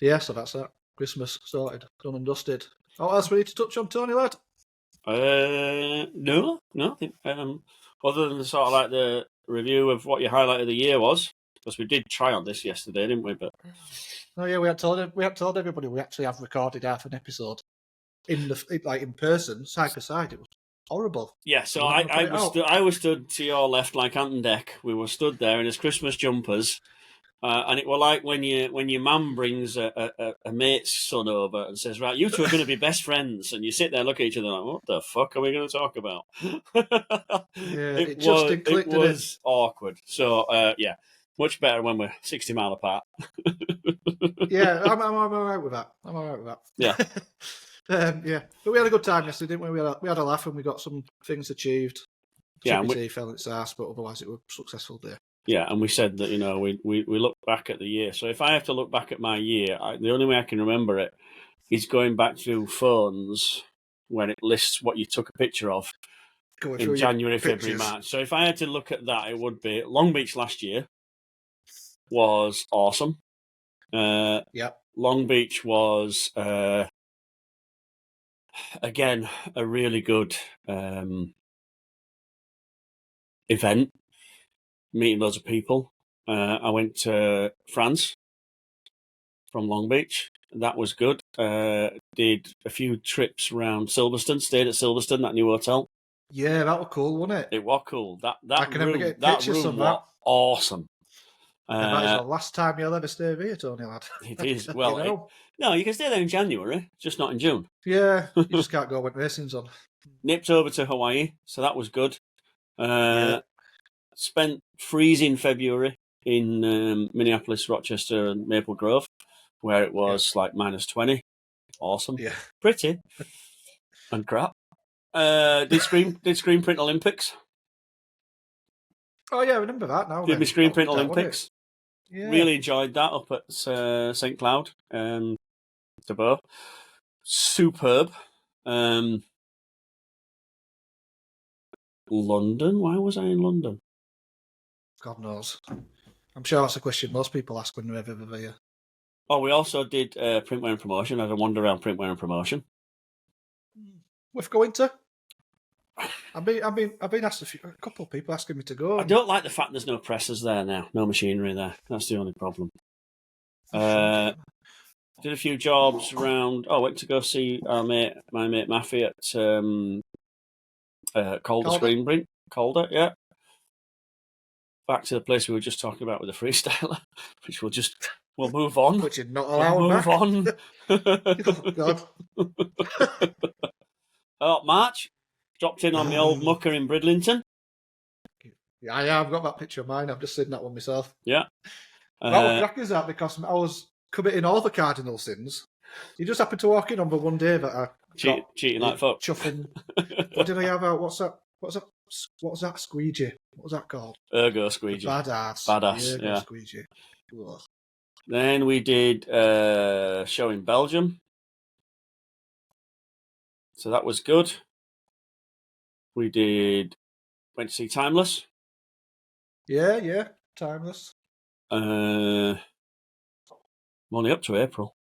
Yeah, so that's that. Christmas sorted, done and dusted. What else we need to touch on, Tony lad? No. I think, other than sort of like the review of what your highlight of the year was, because we did try on this yesterday, didn't we? But Oh yeah, we had told everybody we actually have recorded half an episode in person, side by side. It was horrible. yeah, so We'll never put it out. I was stood to your left like Ant and Deck. We were stood there in his Christmas jumpers. And it were like when your mum brings a mate's son over and says, right, you two are going to be best friends. And you sit there, look at each other like, what the fuck are we going to talk about? Yeah, it just didn't click, it did it? was awkward. So, yeah, much better when we're 60 mile apart. Yeah, I'm all right with that. Yeah. Yeah, but we had a good time yesterday, didn't we? We had a laugh and we got some things achieved. Yeah, Chippy Tea fell in its ass, but otherwise it was a successful day. Yeah, and we said that, we look back at the year. So if I have to look back at my year, the only way I can remember it is going back through phones when it lists what you took a picture of Going in through January, your February, pictures. March. So if I had to look at that, it would be Long Beach last year was awesome. Yep. Long Beach was, again, a really good event. Meeting loads of people. I went to France from Long Beach. That was good. Did a few trips around Silverstone. Stayed at Silverstone, that new hotel. Yeah, that was cool, wasn't it? It was cool. That I can never room, get that pictures room of was that. awesome. That is the last time you'll ever stay here, Tony lad. It is. Well, You know? no, you can stay there in January, just not in June. Yeah, you just can't go when racing's on. Nipped over to Hawaii, so that was good. Yeah. Spent freezing February in Minneapolis, Rochester, and Maple Grove, where it was like minus 20. Awesome. Yeah. Pretty. And crap. Did screen print Olympics. Oh yeah, I remember that now. Did my screen print That, Olympics. yeah. Really enjoyed that up at St. Cloud, Tabo. Superb. London? Why was I in London? God knows. I'm sure that's a question most people ask when they're ever here. Oh, we also did printwear and promotion. I had a wander around printwear and promotion. With going to? I've been asked a couple of people asking me to go. I don't like the fact there's no presses there now, no machinery there. That's the only problem. Did a few jobs around. Oh, went to go see my mate Maffy at Calder Screen Print. Calder, yeah. Back to the place we were just talking about with the freestyler, which we'll move on. Which is not allowed. We'll move on. Oh, God. March, dropped in on the old mucker in Bridlington. Yeah, I've got that picture of mine. I've just seen that one myself. Yeah. That was crackers that because I was committing all the cardinal sins. You just happened to walk in on the one day that I cheating like fuck. Chuffing. What did I have out? What's that? What was that squeegee? What was that called? Ergo squeegee. Badass. Badass, Ergo yeah. Squeegee. Ugh. Then we did a show in Belgium. So that was good. We went to see Timeless. Yeah. Timeless. I'm only up to April.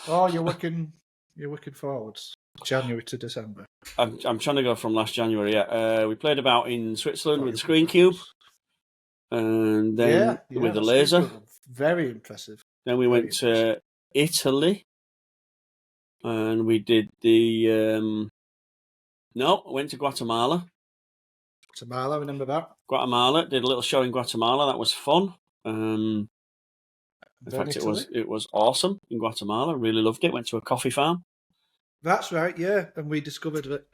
Oh, you're working forwards. January to December. I'm trying to go from last January. Yeah, we played about in Switzerland with the Screen Cube, and then with the laser. Very impressive. Then we went to Italy, and we did I went to Guatemala. Guatemala, remember that? Guatemala, did a little show in Guatemala. That was fun. In fact, it was awesome in Guatemala. Really loved it. Went to a coffee farm. That's right, yeah. And we discovered that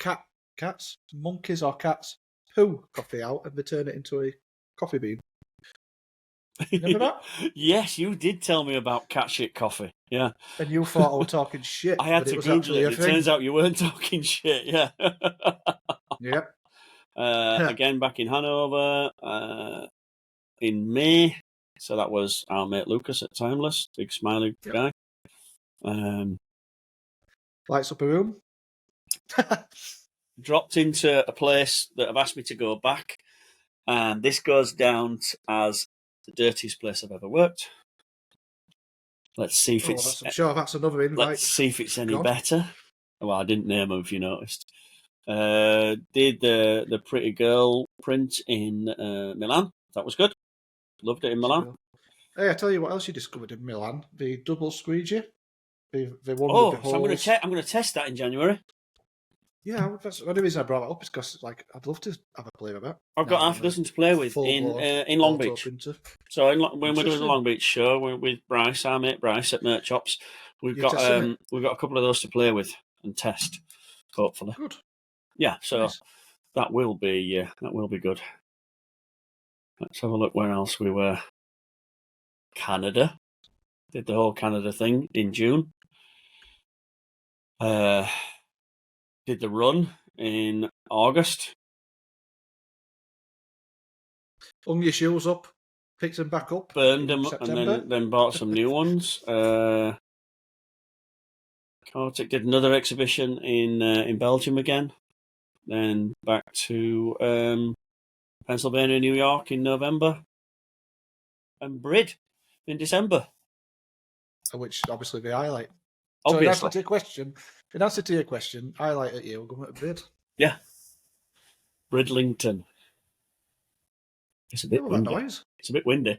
monkeys or cats poo coffee out and they turn it into a coffee bean. Remember that? Yes, you did tell me about cat shit coffee. Yeah. And you thought I was talking shit. I had but to it was Google actually it. a It thing. turns out you weren't talking shit. Yeah. Yep. Again, back in Hanover in May. So that was our mate Lucas at Timeless, big smiley guy. Lights up a room. Dropped into a place that have asked me to go back, and this goes down as the dirtiest place I've ever worked. Let's see if I'm sure that's another invite. Let's see if it's any better. Well, I didn't name them if you noticed. Did the pretty girl print in Milan. That was good. Loved it in Milan. Hey, I tell you what else you discovered in Milan: the double squeegee. The one Oh, with the so I'm holes. going to test that in January. Yeah, that's the only reason I brought it up is because I'd love to have a play with that. I've got half a dozen to play with in Long Beach. Printer. So when we're doing the Long Beach show with Bryce, our mate Bryce at Merch Shops, we've got a couple of those to play with and test. Hopefully, good. Yeah, so nice. that will be good. Let's have a look where else we were. Canada. Did the whole Canada thing in June. Did the run in August. Hung your shoes up, picked them back up. Burned them and then bought some new ones. Cortic did another exhibition in Belgium again. Then back to Pennsylvania, New York in November. And Brid in December. Which obviously the highlight. Obviously. So in answer to your question, highlight at you, we're going to Brid. Yeah. Bridlington. It's a bit windy. Noise? It's a bit windy.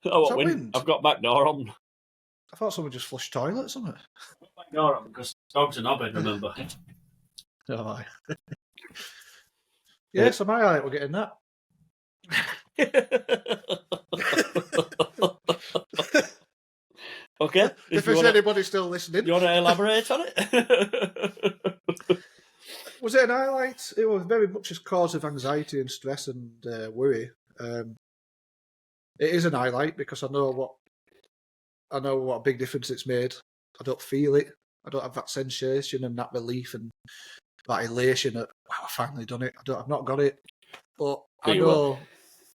Oh, what wind? I've got back door on. I thought someone just flushed toilets, wasn't it? Back door on because dogs are knobbing, remember? Oh, aye. Yeah, so my highlight, we're getting that. Okay. If there's anybody still listening. You want to elaborate on it? Was it an highlight? It was very much a cause of anxiety and stress and worry. It is an highlight because I know what a big difference it's made. I don't feel it. I don't have that sensation and that relief and that elation at wow, I finally done it. I've not got it, but I know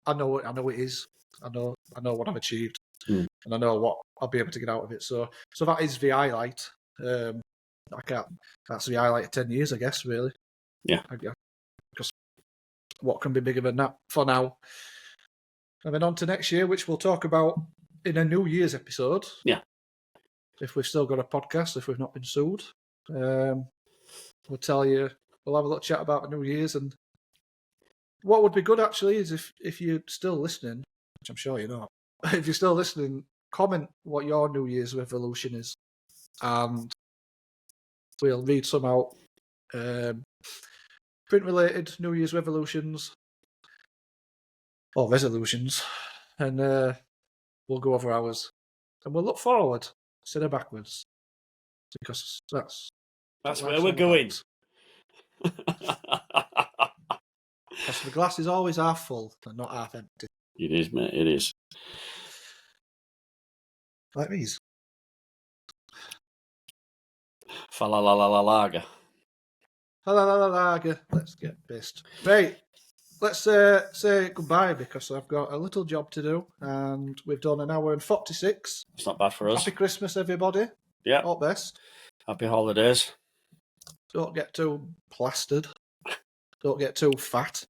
it is. I know what I've achieved, and I know what I'll be able to get out of it. So that is the highlight. That's the highlight of 10 years, I guess. Really, yeah. Because what can be bigger than that for now? And then on to next year, which we'll talk about in a New Year's episode. Yeah. If we've still got a podcast, if we've not been sued, we'll tell you. We'll have a little chat about New Year's, and what would be good actually is if you're still listening, which I'm sure you're not. If you're still listening, comment what your New Year's resolution is, and we'll read some out. Print-related New Year's resolutions or resolutions, and we'll go over ours, and we'll look forward instead of backwards, because that's where we're going. Because the glass is always half full and not half empty. It is, mate. It is. Like these. Fa-la-la-la-la-lager. Fa-la-la-la-lager. Let's get pissed. Right. Let's say goodbye because I've got a little job to do, and we've done an hour and 46. It's not bad for us. Happy Christmas, everybody. Yeah. All best. Happy holidays. Don't get too plastered. Don't get too fat.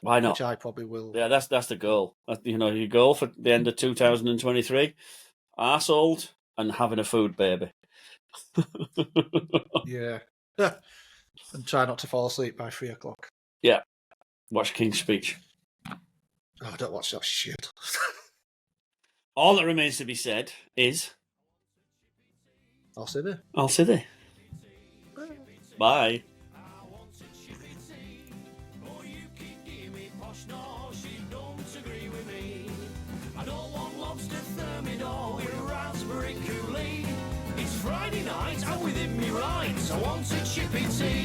Why not? Which I probably will. Yeah, that's the goal. Your goal for the end of 2023: arseholed and having a food baby. Yeah. And try not to fall asleep by 3 o'clock. Yeah. Watch King's Speech. Oh, don't watch that shit. All that remains to be said is... I'll sit there. I'll sit there. Bye. I don't want lobster thermidor I wanted Chippy Tea.